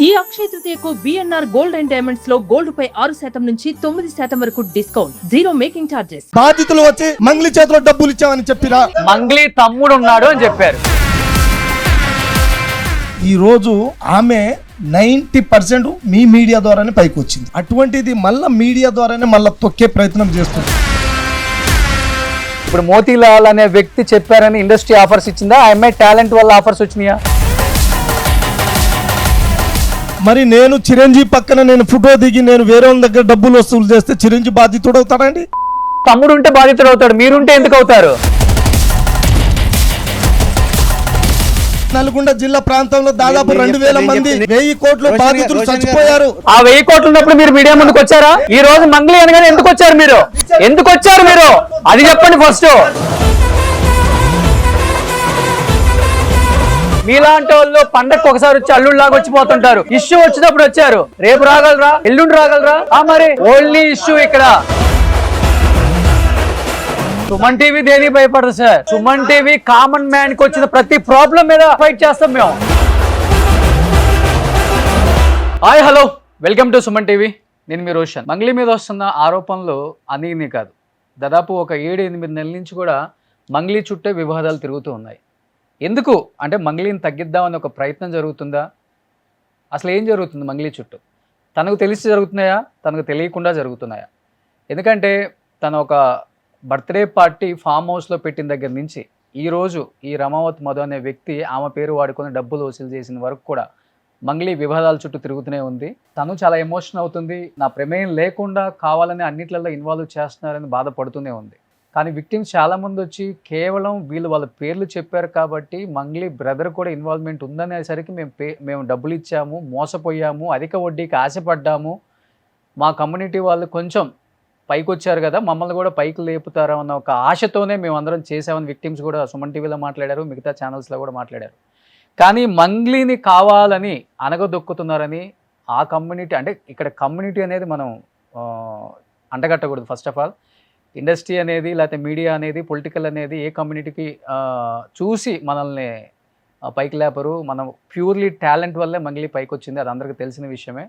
ఈ అక్షయ తృతీయకు BNR gold and diamonds లో gold పై 6% నుంచి 9% వరకు డిస్కౌంట్, జీరో మేకింగ్ చార్జెస్. బాధితులు వచ్చి మంగ్లీ చేతిలో డబ్బులు ఇచ్చామని చెప్పిరా, మంగ్లీ తమ్ముడు ఉన్నాడు అని చెప్పారు. ఈ రోజు ఆమె 90% మీ మీడియా ద్వారానే పైకి వచ్చింది. అటువంటిది మళ్ళా మీడియా ద్వారానే మళ్ళా తొక్కే ప్రయత్నం చేస్తుంది. ఇప్పుడు మోతీలాల్ అనే వ్యక్తి చెప్పారని ఇండస్ట్రీ ఆఫర్స్ ఇచ్చిందా, ఆ అమ్మాయి టాలెంట్ వల్ల ఆఫర్స్ వచ్చినాయా? మరి నేను చిరంజీవి పక్కన నేను ఫోటో దిగి నేను వేరే వాళ్ళ దగ్గర డబ్బులు వసూలు చేస్తే చిరంజీవి బాధితుడు అవుతాడండి? తమ్ముడు ఉంటే బాధితుడు అవుతాడు, మీరుంటే ఎందుకు అవుతారు? నల్గొండ జిల్లా ప్రాంతంలో దాదాపు 2000 మంది 1000 కోట్ల బాధితులు చచ్చిపోయారు. ఆ 1000 కోట్లు ఉన్నప్పుడు మీరు మీడియా ముందుకు వచ్చారా? ఈ రోజు మంగ్లీ అనగానే ఎందుకు వచ్చారు మీరు? ఎందుకు వచ్చారు మీరు? అది చెప్పండి ఫస్ట్. మీలాంటి వాళ్ళు పండగకు ఒకసారి వచ్చి అల్లుళ్ళలాగా వచ్చిపోతుంటారు. ఇష్యూ వచ్చినప్పుడు వచ్చారు, రేపు రాగలరా, ఎల్లుండి రాగలరా? మరి ఓన్లీ ఇష్యూ ఇక్కడ. సుమన్ టీవీ దేనికి భయపడదు sir? Suman TV common man కి వచ్చిన ప్రతి ప్రాబ్లం మీద ఫైట్ చేస్తాం మేము. Hi hello, welcome to Suman TV. నేను మీ రోషన్. మంగ్లీ మీద వస్తున్న ఆరోపణలు అన్నీ కాదు, దాదాపు ఒక 7-8 నెలల నుంచి కూడా మంగ్లీ చుట్టే వివాదాలు తిరుగుతూ ఉన్నాయి. ఎందుకు అంటే మంగ్లీని తగ్గిద్దామని ఒక ప్రయత్నం జరుగుతుందా? అసలు ఏం జరుగుతుంది మంగ్లీ చుట్టూ? తనకు తెలిసి జరుగుతున్నాయా, తనకు తెలియకుండా జరుగుతున్నాయా? ఎందుకంటే తన ఒక బర్త్డే పార్టీ ఫామ్ హౌస్లో పెట్టిన దగ్గర నుంచి ఈరోజు ఈ రమావత్ మధు అనే వ్యక్తి ఆమె పేరు వాడుకొని డబ్బులు వసూలు చేసిన వరకు కూడా మంగ్లీ వివాదాల చుట్టూ తిరుగుతూనే ఉంది. తను చాలా ఎమోషన్ అవుతుంది. నా ప్రమేయం లేకుండా కావాలని అన్నిట్లలో ఇన్వాల్వ్ చేస్తున్నారని బాధపడుతూనే ఉంది. కానీ విక్టిమ్స్ చాలామంది వచ్చి కేవలం వాళ్ళ పేర్లు చెప్పారు కాబట్టి మంగ్లీ బ్రదర్ కూడా ఇన్వాల్వ్మెంట్ ఉందనేసరికి మేము డబ్బులు ఇచ్చాము, మోసపోయాము, అధిక వడ్డీకి ఆశపడ్డాము, మా కమ్యూనిటీ వాళ్ళు కొంచెం పైకి వచ్చారు కదా, మమ్మల్ని కూడా పైకి లేపుతారా అన్న ఒక ఆశతోనే మేము అందరం చేసామని విక్టిమ్స్ కూడా సుమన్ టీవీలో మాట్లాడారు, మిగతా ఛానల్స్లో కూడా మాట్లాడారు. కానీ మంగ్లీని కావాలని అనగదొక్కుతున్నారని ఆ కమ్యూనిటీ, అంటే ఇక్కడ కమ్యూనిటీ అనేది మనం అంటగట్టకూడదు. ఫస్ట్ ఆఫ్ ఆల్ ఇండస్ట్రీ అనేది లేకపోతే మీడియా అనేది పొలిటికల్ అనేది ఏ కమ్యూనిటీకి చూసి మనల్ని పైకి లేపరు. మనం ప్యూర్లీ టాలెంట్ వల్లే మంగ్లీ పైకి వచ్చింది, అది అందరికీ తెలిసిన విషయమే.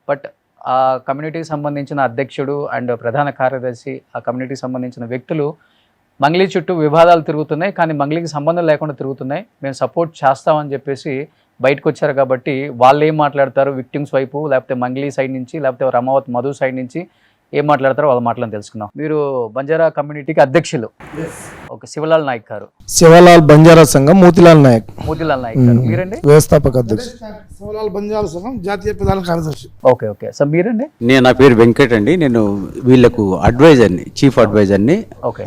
బట్ ఆ కమ్యూనిటీకి సంబంధించిన అధ్యక్షుడు అండ్ ప్రధాన కార్యదర్శి, ఆ కమ్యూనిటీకి సంబంధించిన వ్యక్తులు మంగ్లీ చుట్టూ వివాదాలు తిరుగుతున్నాయి, కానీ మంగ్లీకి సంబంధం లేకుండా తిరుగుతున్నాయి. మేము సపోర్ట్ చేస్తామని చెప్పేసి బయటకు వచ్చారు. కాబట్టి వాళ్ళు ఏం మాట్లాడతారు విక్టిమ్స్ వైపు, లేకపోతే మంగ్లీ సైడ్ నుంచి, లేకపోతే రమావత్ మధు సైడ్ నుంచి ఏం మాట్లాడతారో వాళ్ళ మాటలను తెలుసుకుందాం. మీరు బంజారా కమ్యూనిటీకి అధ్యక్షులు, ఓకే. శివలాల్ నాయక్ గారు, శివలాల్ బంజారా సంఘం మోతీలాల్ నాయక్ గారు. మీరండి? వ్యవస్థాపక అధ్యక్షుడు శివలాల్ బంజారా సంఘం జాతీయ ప్రధాన కార్యదర్శి. Okay okay. సో మీరండి? నా పేరు వెంకట్ అండి. నేను వీళ్ళకు అడ్వైజర్ని, చీఫ్ అడ్వైజర్ని. ఓకే.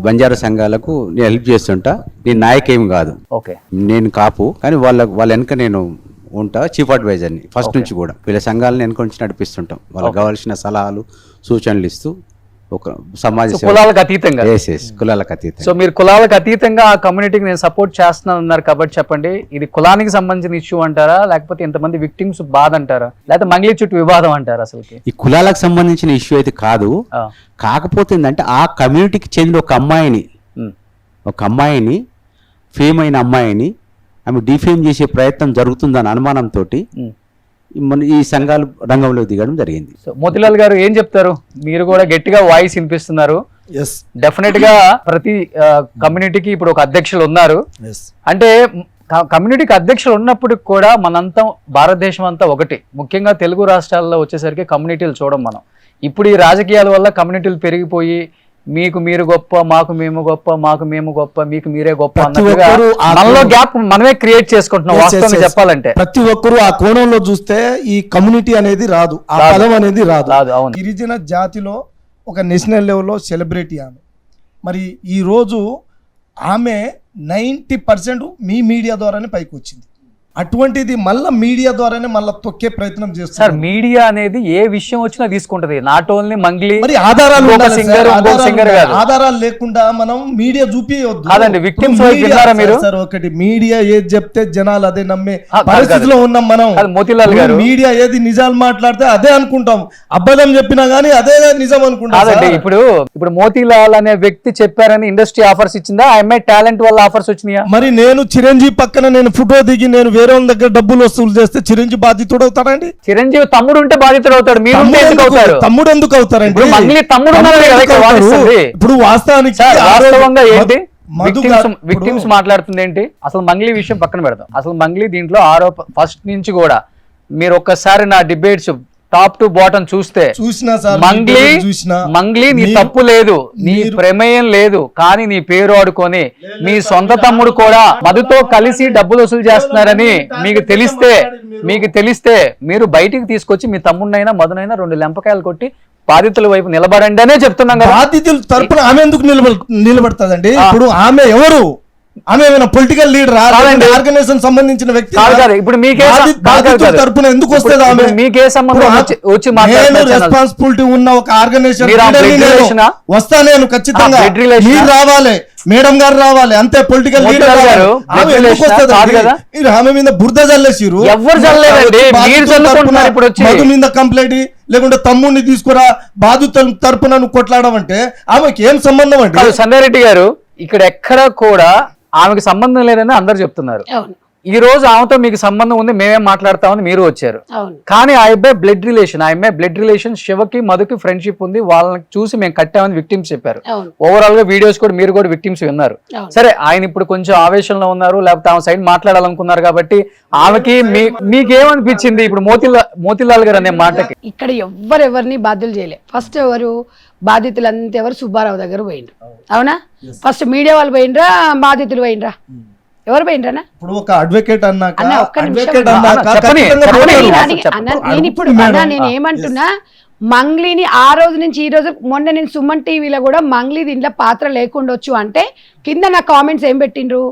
బంజారా సంఘాలకు నేను హెల్ప్ చేస్తుంటా. నేను నాయక్ ఏమి కాదు, ఓకే. నేను కాపు, కానీ వాళ్ళ వెనక నేను ఉంటా, చీఫ్ అడ్వైజర్ని ఫస్ట్ నుంచి కూడా. వీళ్ళ సంఘాలను వెనుకొంచి నడిపిస్తుంటాం, వాళ్ళకి కావాల్సిన సలహాలు సూచనలు ఇస్తూ ఒక సమాజ కులాలకు అతీతంగా. కులాలకు అతీతంగా. సో మీరు కులాలకు అతీతంగా ఆ కమ్యూనిటీకి నేను సపోర్ట్ చేస్తున్నాను అన్నారు కాబట్టి చెప్పండి, ఇది కులానికి సంబంధించిన ఇష్యూ అంటారా, లేకపోతే ఇంతమంది విక్టిమ్స్ బాధ అంటారా, లేకపోతే మంగ్లీ చుట్టూ వివాదం అంటారా? అసలుకి ఈ కులాలకు సంబంధించిన ఇష్యూ అయితే కాదు. కాకపోతే ఏంటంటే ఆ కమ్యూనిటీకి చెందిన ఒక అమ్మాయిని ఫేమ్ అయిన అమ్మాయిని ఆమె డిఫేమ్ చేసే ప్రయత్నం జరుగుతుందని అనుమానంతో ఈ సంఘాలు రంగంలోకి దిగడం జరిగింది. సో మోతీలాల్ గారు ఏం చెప్తారు? మీరు కూడా గట్టిగా వాయిస్ వినిపిస్తున్నారు. డెఫినెట్ గా ప్రతి కమ్యూనిటీకి ఇప్పుడు ఒక అధ్యక్షులు ఉన్నారు. అంటే కమ్యూనిటీకి అధ్యక్షులు ఉన్నప్పుడు కూడా మనంతా భారతదేశం అంతా ఒకటి. ముఖ్యంగా తెలుగు రాష్ట్రాల్లో వచ్చేసరికి కమ్యూనిటీలు చూడం మనం. ఇప్పుడు ఈ రాజకీయాల వల్ల కమ్యూనిటీలు పెరిగిపోయి మీకు మీరు గొప్ప, మాకు మేము గొప్ప, మాకు మేము గొప్ప, మీకు మీరే గొప్ప అన్నట్టుగా మనలో గ్యాప్ మనమే క్రియేట్ చేసుకుంటున్నాం. వాస్తవంగా చెప్పాలంటే ప్రతి ఒక్కరు ఆ కోణంలో చూస్తే ఈ కమ్యూనిటీ అనేది రాదు, ఆ పదం అనేది రాదు. గిరిజన జాతిలో ఒక నేషనల్ లెవెల్లో సెలబ్రిటీ ఆమె. మరి ఈ రోజు ఆమె 90% మీ మీడియా ద్వారానే పైకి వచ్చింది. అటువంటిది మళ్ళా మీడియా ద్వారానే మళ్ళా తొక్కే ప్రయత్నం చేస్తారు. సార్ మీడియా అనేది ఏ విషయం వచ్చినా తీసుకుంటది, నాట్ ఓన్లీ మంగ్లీ. మరి ఆధారాలు ఆధారాలు లేకుండా మనం మీడియా చూపించవద్దు. కాదండి, విక్టిమ్స్ మీరు ఒకటి మీడియా ఏది చెప్తే జనాలు అదే నమ్మే పరిస్థితిలో ఉన్నాం మనం. మోతీలాల్ గారు, మీడియా ఏది నిజాలు మాట్లాడితే అదే అనుకుంటాం, అబద్ధం చెప్పినా గానీ అదే నిజం అనుకుంటాం. కాదండి, ఇప్పుడు మోతీలాల్ అనే వ్యక్తి చెప్పారని ఇండస్ట్రీ ఆఫర్స్ ఇచ్చిందా, ఆ అమ్మాయి టాలెంట్ వల్ల ఆఫర్స్ వచ్చినాయా? మరి నేను చిరంజీవి పక్కన నేను ఫోటో దిగి నేను వేరే వాళ్ళ దగ్గర డబ్బులు వసూలు చేస్తే చిరంజీవి బాధితుడు అవుతారండి? చిరంజీవి తమ్ముడు ఉంటే బాధితుడు అవుతాడు, మీరు ఉంటే ఎందుకు అవుతారు? తమ్ముడు ఎందుకు అవుతారండి? ఇప్పుడు మంగ్లీ తమ్ముడు ఉన్నారు కదా ఇక్కడ వాదిస్తుంది. ఇప్పుడు వాస్తవానికి సార్, వాస్తవంగా ఏంటి మధు విక్టిమ్స్ మాట్లాడుతుంది ఏంటి? అసలు మంగ్లీ విషయం పక్కన పెడతాం. అసలు మంగ్లీ దీంట్లో ఫస్ట్ నుంచి కూడా మీరు ఒక్కసారి నా డిబేట్స్ టాప్ టు బాటం చూస్తే మంగ్లీ నీ తప్పు లేదు, నీ ప్రమేయం లేదు, కానీ నీ పేరు ఆడుకొని మీ సొంత తమ్ముడు కూడా మధుతో కలిసి డబ్బులు వసూలు చేస్తున్నారని మీకు తెలిస్తే మీరు బయటికి తీసుకొచ్చి మీ తమ్ముడినైనా మధునైనా 2 లెంపకాయలు కొట్టి బాధితుల వైపు నిలబడండి అనే చెప్తున్నాం కదా. బాధితుల తరపున ఆమె ఎందుకు నిలబడతాదండి? ఇప్పుడు ఆమె ఎవరు? ఆమె ఏమైనా పొలిటికల్ లీడర్, ఆర్గనైజేషన్ సంబంధించిన వ్యక్తి? ఇప్పుడు తరపున ఎందుకు వస్తుంది ఆమె? మీకే సంబంధం వచ్చి రెస్పాన్సిబిలిటీ ఉన్న ఒక ఆర్గనైజేషన్ వస్తా నేను ఖచ్చితంగా. మీరు రావాలి, మేడం గారు రావాలి, అంతే. పొలిటికల్ లీడర్ ఆమె మీద బురద చల్లేసిరు. మధు మీద కంప్లైంట్ లేకుంటే తమ్ముడిని తీసుకురా బాధితుల తరపున కొట్లాడమంటే ఆమెకి ఏం సంబంధం అంటే? సంజయ్ రెడ్డి గారు, ఇక్కడ ఎక్కడ కూడా ఆమెకు సంబంధం లేదని అందరు చెప్తున్నారు. ఈ రోజు ఆమెతో మీకు సంబంధం ఉంది, మేమేం మాట్లాడతామని మీరు వచ్చారు. కానీ ఆ అబ్బాయి బ్లడ్ రిలేషన్ శివకి మధుకి ఫ్రెండ్షిప్ ఉంది, వాళ్ళని చూసి మేము కట్టామని విక్టిమ్స్ చెప్పారు. ఓవరాల్ గా వీడియోస్ కూడా మీరు కూడా విక్టిమ్స్ విన్నారు. సరే, ఆయన ఇప్పుడు కొంచెం ఆవేశంలో ఉన్నారు, లేకపోతే ఆమె సైడ్ మాట్లాడాలనుకున్నారు కాబట్టి ఆమెకి మీకేమనిపించింది ఇప్పుడు మోతీలాల్ గారు అనే మాటకి? ఇక్కడ ఎవరెవరిని బాధ్యులు చేయలే. ఫస్ట్ ఎవరు బాధితులు అంతా ఎవరు? సుబ్బారావు దగ్గర పోయిండ్రు, అవునా? ఫస్ట్ మీడియా వాళ్ళు పోయిండ్రా, బాధితులు పోయిండ్రా? ఎవరు పోయిండ్రనా? ఇప్పుడు ఒక అడ్వకేట్ అన్నాక నేను ఏమంటున్నా, మంగ్లీని ఆ రోజు నుంచి ఈ రోజు మొన్న నేను సుమన్ టీవీలో కూడా మంగ్లీ దీంట్లో పాత్ర లేకుండొచ్చు అంటే కింద నా కామెంట్స్ ఏం పెట్టిండ్రు?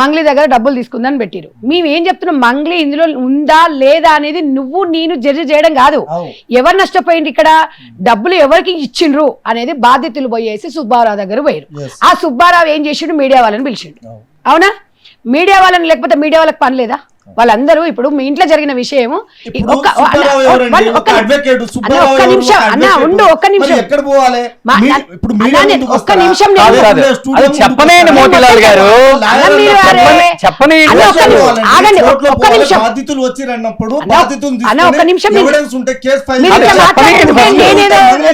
మంగ్లీ దగ్గర డబ్బులు తీసుకుందని పెట్టిరు. మేము ఏం చెప్తున్నాం, మంగ్లీ ఇందులో ఉందా లేదా అనేది నేను జడ్జి చేయడం కాదు. ఎవరు నష్టపోయింది ఇక్కడ, డబ్బులు ఎవరికి ఇచ్చిండ్రు అనేది బాధితులు పోయేసి సుబ్బారావు దగ్గర పోయారు. ఆ సుబ్బారావు ఏం చేసిండు? మీడియా వాళ్ళని పిలిచిండు, అవునా? మీడియా వాళ్ళని, లేకపోతే మీడియా వాళ్ళకి పని లేదా? వాళ్ళందరూ ఇప్పుడు మీ ఇంట్లో జరిగిన విషయం ఒక్క నిమిషం చెప్పనేయండి మోతీలాల్ గారు,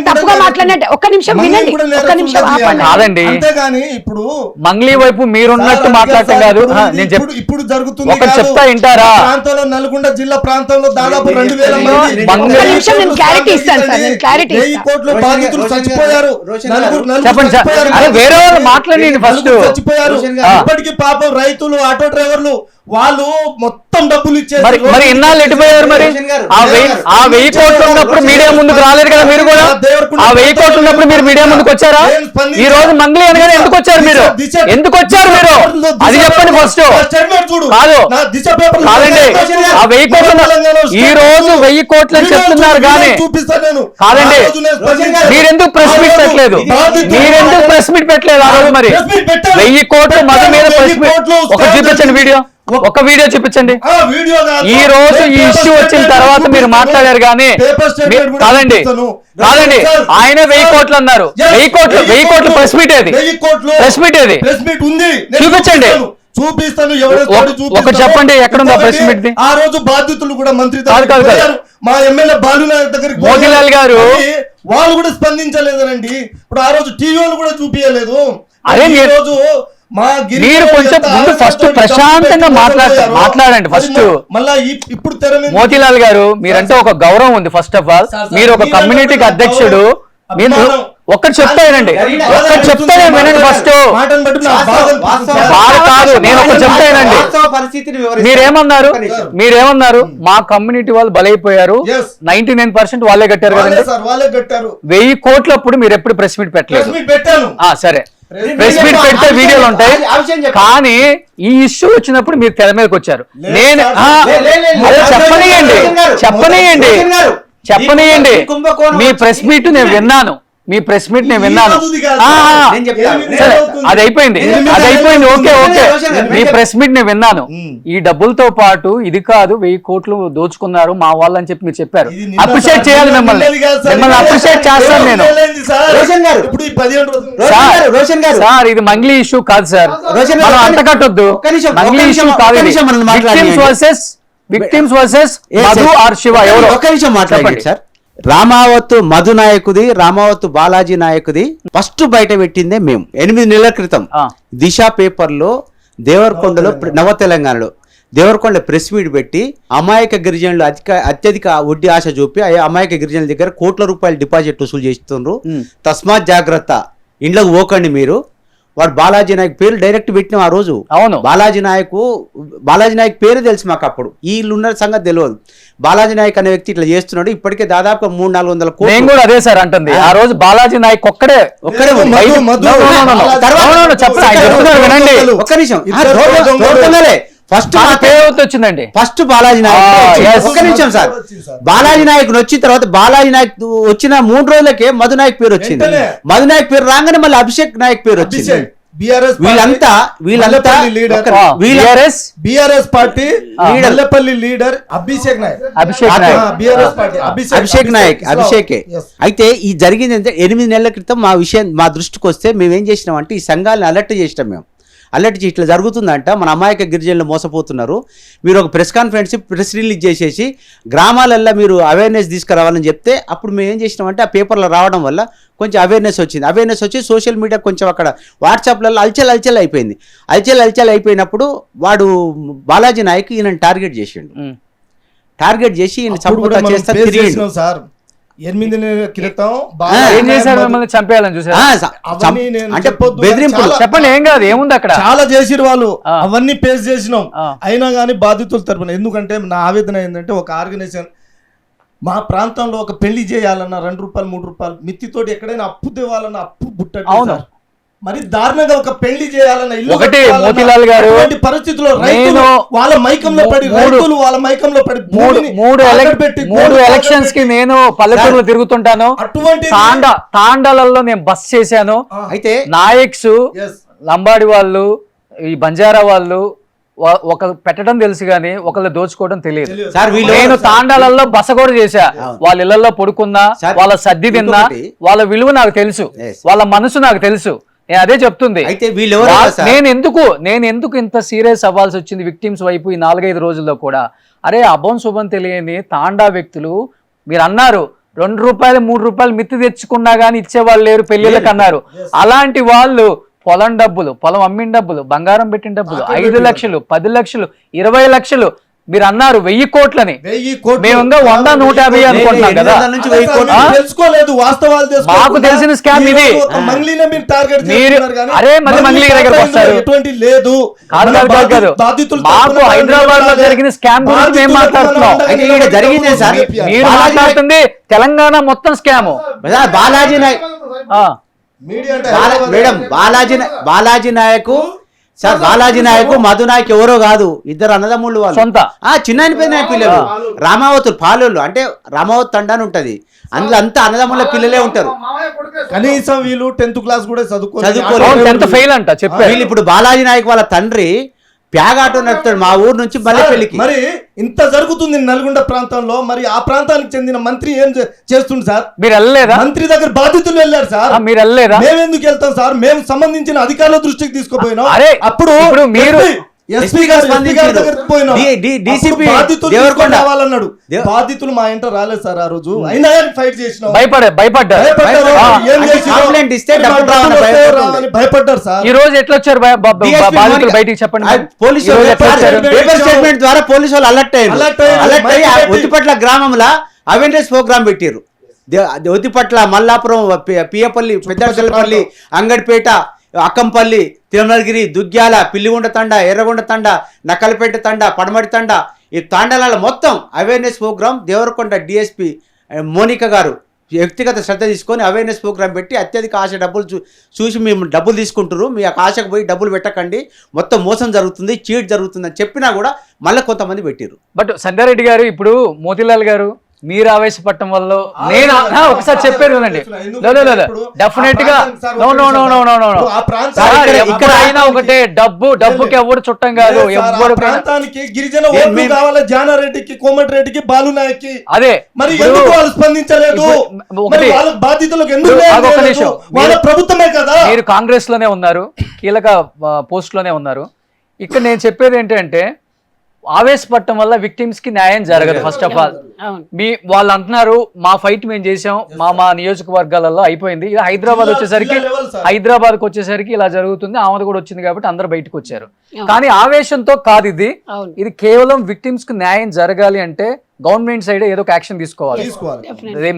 తప్పుగా మాట్లాడినట్టు ఒక్క నిమిషం వినండి, ఒక్క నిమిషం కాదండి. ఇప్పుడు మంగ్లీ వైపు మీరున్నట్టు మాట్లాడటం కాదు, ఇప్పుడు జరుగుతుంది ఒకటి చెప్తా వింటారా? ప్రాంతంలో నల్గొండ జిల్లా ప్రాంతంలో దాదాపు 2000 మంది బాధితులు చచ్చిపోయారు. వేరే వాళ్ళు మాట్లాడండి ఫస్ట్. చచ్చిపోయారు. ఇప్పటికీ పాపం రైతులు, ఆటో డ్రైవర్లు వాళ్ళు మొత్తం డబ్బులు ఇచ్చారు. మరి ఇన్నాళ్ళు ఎట్టిపోయారు? మరి ఆ 1000 కోట్లు ఉన్నప్పుడు మీడియా ముందుకు రాలేదు కదా మీరు కూడా? ఆ 1000 కోట్లు ఉన్నప్పుడు మీరు మీడియా ముందుకు వచ్చారా? ఈ రోజు మంగ్లీ అనగానే ఎందుకు వచ్చారు మీరు? ఎందుకు వచ్చారు మీరు? అది చెప్పండి ఫస్ట్. కాదండి, ఆ 1000 కోట్లు ఈ రోజు 1000 కోట్లు అని చెప్తున్నారు కానీ కాదండి, మీరెందుకు ప్రెస్ మీట్ పెట్టలేదు? మీరెందుకు ప్రెస్ మీట్ పెట్టలేదు ఆ రోజు? మరి 1000 కోట్లు మధు మీద ప్రెస్ మీట్ ఒక చూపించండి, ఒక వీడియో చూపించండి. ఈ రోజు ఈ ఇష్యూ వచ్చిన తర్వాత మీరు మాట్లాడారు కానీ కాదండి, ఆయన 1000 కోట్లు అన్నారు. 1000 కోట్లు ప్రెస్ మీట్ ఏది? చూపించండి, చూపిస్తాను. ఒకటి చెప్పండి, ఎక్కడుందా ప్రెస్ మీట్? ఆ రోజు బాధితులు కూడా మంత్రి మా ఎమ్మెల్యే బాలునాయక్ దగ్గరికి మోతీలాల్ గారు వాళ్ళు కూడా స్పందించలేదనండి. ఇప్పుడు ఆ రోజు టీవీ వాళ్ళు కూడా చూపించలేదు. అదే ఈ రోజు మీరు కొంచెం ముందు ఫస్ట్ ప్రశాంతంగా మాట్లాడండి ఫస్ట్. మళ్ళా ఇప్పుడు మోతీలాల్ గారు, మీరంటే ఒక గౌరవం ఉంది. ఫస్ట్ ఆఫ్ ఆల్ మీరు ఒక కమ్యూనిటీకి అధ్యక్షుడు. మీరు ఒక్కటి చెప్తానండి, ఒక్కటి చెప్తానే వినండి ఫస్ట్. కాదు, నేను ఒకటి చెప్తానండి. మీరేమన్నారు? మా కమ్యూనిటీ వాళ్ళు బలైపోయారు, 99% వాళ్ళే కట్టారు కదండి. 1000 కోట్లు అప్పుడు మీరు ఎప్పుడు ప్రెస్ మీట్ పెట్టలేదు. సరే, ప్రెస్ మీట్ పెడితే వీడియోలు ఉంటాయి, కానీ ఈ ఇష్యూ వచ్చినప్పుడు మీరు తెర మీదకి వచ్చారు. నేను చెప్పనీయండి మీ ప్రెస్ మీట్ నేను విన్నాను. మీ ప్రెస్ మీట్ నేను విన్నాను. రోజుది కాదు. నేను చెప్తాను. సరే, అది అయిపోయింది. Okay okay. మీ ప్రెస్ మీట్ నేను విన్నాను. ఈ డబ్బులతో పాటు ఇది కాదు 1000 కోట్లు దోచుకున్నారు మా వాళ్ళు అని చెప్పి మీరు చెప్పారు. ఇది నిన్న అప్రిషియేట్ చేయాలి మిమ్మల్ని. మిమ్మల్ని అప్రిషియేట్ చేస్తాను నేను. రోషన్ గారు. ఇప్పుడు ఈ 15 రోజులు రోషన్ గారు సార్ ఇది మంగ్లీ ఇష్యూ కాదు సార్. రోషన్ మనం గారు, అంత కట్టొద్దు. ఒక్క నిమిషం, మంగ్లీ ఒక్క ఇష్యూ నిమిషం, కాదు. ఒక్క నిమిషం మనం మాట్లాడండి. Victims versus Madhu or Shiva ఎవరు? ఒక్క నిమిషం మాట్లాడండి చెప్పండి. సార్. రామావత్ మధు నాయకుది, రామావత్ బాలాజీ నాయకుది ఫస్ట్ బయట పెట్టిందే మేము 8 నెలల క్రితం. దిశ పేపర్లో దేవరకొండలో నవ తెలంగాణలో దేవరకొండ ప్రెస్ మీట్ పెట్టి అమాయక గిరిజనులు అత్యధిక వడ్డీ ఆశ చూపి అమాయక గిరిజనుల దగ్గర కోట్ల రూపాయలు డిపాజిట్ వసూలు చేస్తున్నారు. తస్మాత్ జాగ్రత్త, ఇంట్లోకి పోకండి మీరు. వాడు బాలాజీ నాయక్ పేరు డైరెక్ట్ పెట్టినాం ఆ రోజు. అవును, బాలాజీ నాయక్ పేరు తెలుసు మాకు. అప్పుడు వీళ్ళున్న సంగతి తెలియదు. బాలాజీ నాయక్ అనే వ్యక్తి ఇట్లా చేస్తున్నాడు. ఇప్పటికే దాదాపు 300-400 కోట్లు. నేను కూడా అదే సార్ అంటుంది. ఆ రోజు బాలాజీ నాయక్ ఒక్కడే వినండి. ఒక్క నిమిషం, ఫస్ట్ వచ్చిందండి. ఫస్ట్ బాలాజీ నాయక్. ఒక్క నిమిషం సార్. బాలాజీ నాయక్ వచ్చిన తర్వాత బాలాజీ నాయక్ వచ్చిన 3 రోజులకే మధు నాయక్ పేరు వచ్చింది. మధు నాయక్ పేరు రాగానే మళ్ళీ అభిషేక్ నాయక్ పేరు వచ్చింది. వీళ్ళంతా BRS party Mallepalli leader Abhishek Naik. అభిషేకే. అయితే ఈ జరిగింది అంటే 8 నెలల క్రితం మా దృష్టికి వస్తే మేము ఏం చేసినాం అంటే ఈ సంఘాలను అలర్ట్ చేసినాం. మేము అలర్ట్ చేసి ఇట్లా జరుగుతుందంట, మన అమాయక గిరిజనులు మోసపోతున్నారు, మీరు ఒక ప్రెస్ రిలీజ్ చేసేసి గ్రామాలల్లో మీరు అవేర్నెస్ తీసుకురావాలని చెప్తే అప్పుడు మేము ఏం చేసినామంటే ఆ పేపర్లో రావడం వల్ల కొంచెం అవేర్నెస్ వచ్చింది. అవేర్నెస్ వచ్చి సోషల్ మీడియా కొంచెం అక్కడ వాట్సాప్లలో అల్చల్ అయిపోయింది. అల్చల్ అయిపోయినప్పుడు వాడు బాలాజీ నాయక్ ఈయన టార్గెట్ చేసి ఈయన చంపుతా చేస్తా తిరిగిండు సార్. 8 నెలల క్రితం ఏం చేశారు? మిమ్మల్ని చంపేయాలని చూసారు. అంటే బెదిరింపులు. చెప్పండి, ఏం కాదు, ఏముంది అక్కడ? చాలా చేసిరు వాళ్ళు, అవన్నీ పేస్ చేసినాం. అయినా కానీ బాధితుల తరపున, ఎందుకంటే నా ఆవేదన ఏంటంటే ఒక ఆర్గనైజేషన్ మా ప్రాంతంలో ఒక పెళ్లి చేయాలన్నా 2 రూపాయలు 3 రూపాయలు మిత్తితోటి ఎక్కడైనా అప్పు తేవాలన్నా అప్పు బుట్ట. మరి దారుణంగా ఒక పెళ్లి చేయాలన్న ఇల్లు ఒకటి మోతిలాల్ గారు పరిస్థితుల్లో రైతులు వాళ్ళ మైకంలో పడి మూడు ఎలక్షన్స్ కి నేను పల్లెటూరులో తిరుగుతుంటాను. అటువంటి తాండాలలో నేను బస్ చేశాను. అయితే నాయక్స్, లంబాడి వాళ్ళు, ఈ బంజారా వాళ్ళు ఒక పెట్టడం తెలుసు గానీ ఒకళ్ళు దోచుకోవడం తెలియదు. నేను తాండాలలో బస కూడా చేశా. వాళ్ళ ఇళ్లలో పడుకున్నా, వాళ్ళ సర్ది తిన్నా, వాళ్ళ విలువ నాకు తెలుసు, వాళ్ళ మనసు నాకు తెలుసు. అదే చెప్తుంది. అయితే నేను ఎందుకు ఇంత సీరియస్ అవ్వాల్సి వచ్చింది విక్టిమ్స్ వైపు ఈ 4-5 రోజుల్లో కూడా? అరే అభం శుభం తెలియని తాండా వ్యక్తులు, మీరు అన్నారు 2 రూపాయలు 3 రూపాయలు మిత్తి తెచ్చుకున్నా గానీ ఇచ్చేవాళ్ళు లేరు పెళ్లిళ్ళకి అన్నారు. అలాంటి వాళ్ళు పొలం డబ్బులు, పొలం అమ్మిన డబ్బులు, బంగారం పెట్టిన డబ్బులు, 5 లక్షలు, 10 లక్షలు, 20 లక్షలు, మీరు అన్నారు 1000 కోట్లని. మేము 100-150 అనుకుంటున్నాం కదా. తెలుసుకోలేదు, వాస్తవాలు మాకు తెలిసిన స్కామ్ ఇది. అరే మళ్ళీ మంగ్లీ దగ్గరకు వస్తారు. మాకు హైదరాబాద్ లో జరిగిన స్కామ్ గురించి మేము మాట్లాడుతున్నాం. మీరు మాట్లాడుతుంది తెలంగాణ మొత్తం scam. Balaji Naik madam, Balaji Naik sir, Balaji నాయకు మధు నాయక్ ఎవరో కాదు, ఇద్దరు అన్నదమ్ముళ్ళు వాళ్ళు. సొంత చిన్న పిల్లలు రామావతులు పాలోళ్ళు. అంటే రామావత్ తండాని ఉంటది, అందులో అంతా అన్నదమ్ముల పిల్లలే ఉంటారు. కనీసం వీళ్ళు 10th క్లాస్ కూడా చదువుకోలేదు. వీళ్ళు ఇప్పుడు బాలాజీ నాయక్ వాళ్ళ తండ్రి ప్యాగాటో నడుపుతాడు మా ఊరు నుంచి మల్లెపల్లికి. మరి ఇంత జరుగుతుంది నల్గొండ ప్రాంతంలో, మరి ఆ ప్రాంతానికి చెందిన మంత్రి ఏం చేస్తుంది సార్? మీరు వెళ్ళలేదా? మంత్రి దగ్గర బాధితులు వెళ్ళారు సార్, మీరు వెళ్ళలేదా? మేము ఎందుకు వెళ్తాం సార్? మేము సంబంధించిన అధికారుల దృష్టికి తీసుకుపోయినాం. అప్పుడు మీరు ఎస్పీ గారు దగ్గరికి పోయినాం. బాధితులు రావాలన్నాడు. బాధితులు మా ఇంట రాలేదు సార్ ఆ రోజు. అయినా ఫైట్ చేసినాం. భయపడ్డారు. భయపడ్డారు సార్. ఈ రోజు ఎట్లా వచ్చారు బాధితులు బయటికి? చెప్పండి. పేపర్ స్టేట్మెంట్ ద్వారా పోలీసు వాళ్ళు అలర్ట్ అయ్యారు. ఒత్తిపట్ల గ్రామంలో అవేర్నెస్ ప్రోగ్రామ్ పెట్టారు. ఒత్తిపట్ల, మల్లాపురం, పియపల్లి, పెద్దపల్లి, అంగడిపేట, అక్కంపల్లి, తిరుమలగిరి, దుగ్గ్యాల, పిల్లిగుండ తండ, ఎర్రగొండ తండ, నక్కలపేట తండ, పడమటి తండ, ఈ తాండాల మొత్తం awareness programme Devarakonda DSP Monika garu వ్యక్తిగత శ్రద్ధ తీసుకొని అవేర్నెస్ ప్రోగ్రామ్ పెట్టి అత్యధిక ఆశ డబ్బులు చూసి మేము డబ్బులు తీసుకుంటారు, మీ ఆశకు పోయి డబ్బులు పెట్టకండి, మొత్తం మోసం జరుగుతుంది, చీట్ జరుగుతుంది అని చెప్పినా కూడా మళ్ళీ కొంతమంది పెట్టారు. బట్ సంగారెడ్డి గారు, ఇప్పుడు మోతిలాల్ గారు మీరు ఆవేశపడటం వల్ల నేను ఒకసారి చెప్పారు కదండి, డెఫినెట్ గా ఇక్కడ అయినా ఒకటే, డబ్బుకి ఎవరు చుట్టం కాదు, ఎవరు ప్రాంతానికి గిరిజన ఓట్లు కావాలి, జానారెడ్డికి, కోమటిరెడ్డికి, బాలునాయక్కి. అదే మరి ఎందుకు వాళ్ళు స్పందించలేదు? మరి వాళ్ళ బాధితులకు ఎందుకు లేదు? వాళ్ళ ప్రభుత్వమే కదా. మీరు కాంగ్రెస్ లోనే ఉన్నారు, కీలక పోస్ట్ లోనే ఉన్నారు. ఇక్కడ నేను చెప్పేది ఏంటంటే ఆవేశపడటం వల్ల విక్టిమ్స్ కి న్యాయం జరగదు. ఫస్ట్ ఆఫ్ ఆల్ వాళ్ళు అంటున్నారు మా ఫైట్ మేము చేసాం, మా నియోజకవర్గాలలో అయిపోయింది. ఇది హైదరాబాద్కి వచ్చేసరికి ఇలా జరుగుతుంది. ఆమెది కూడా వచ్చింది కాబట్టి అందరు బయటకు వచ్చారు. కానీ ఆవేశంతో కాదు ఇది కేవలం విక్టిమ్స్ కి న్యాయం జరగాలి అంటే గవర్నమెంట్ సైడ్ ఏదో ఒక యాక్షన్ తీసుకోవాలి.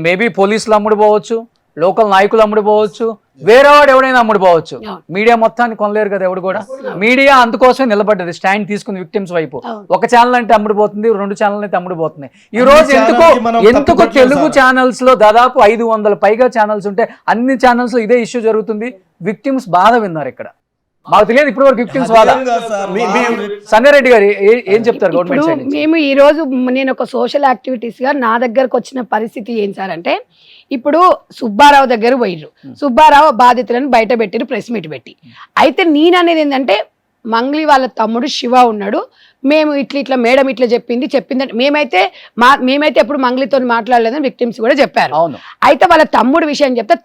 మేబీ పోలీసులు అమ్ముడుపోవచ్చు, లోకల్ నాయకులు అమ్ముడుపోవచ్చు, వేరే వాడు ఎవడైనా అమ్ముడుపోవచ్చు. మీడియా మొత్తాన్ని కొనలేరు కదా ఎవడు కూడా. మీడియా అందుకోసమే నిలబడ్డది, స్టాండ్ తీసుకుని విక్టిమ్స్ వైపు. ఒక ఛానల్ అంటే అమ్ముడుపోతుంది, 2 ఛానల్ అయితే అమ్ముడుపోతుంది. ఈ రోజు ఎందుకు తెలుగు ఛానల్స్ లో దాదాపు 500 పైగా ఛానల్స్ ఉంటే అన్ని ఛానల్స్ లో ఇదే ఇష్యూ జరుగుతుంది. విక్టిమ్స్ బాధ విన్నారు ఇక్కడ. మాకు తెలియదు ఇప్పటి వరకు విక్టిమ్స్ బాధ. సంగారెడ్డి గారు ఏం చెప్తారు గవర్నమెంట్ సైడ్ నుంచి? మేము ఈ రోజు నేను ఒక సోషల్ యాక్టివిటీస్ గా నా దగ్గరకు వచ్చిన పరిస్థితి ఏం సార్ అంటే, ఇప్పుడు సుబ్బారావు దగ్గర పోయిర్రు, సుబ్బారావు బాధితులను బయట పెట్టిరు ప్రెస్ మీట్ పెట్టి. అయితే నేను అనేది ఏంటంటే మంగ్లీ వాళ్ళ తమ్ముడు శివ ఉన్నాడు, మేము ఇట్లా మేడం ఇట్లా చెప్పిందంటే మేమైతే ఎప్పుడు మంగ్లీతో మాట్లాడలేదని విక్టిమ్స్ కూడా చెప్పారు. అయితే వాళ్ళ తమ్ముడు విషయం చెప్తే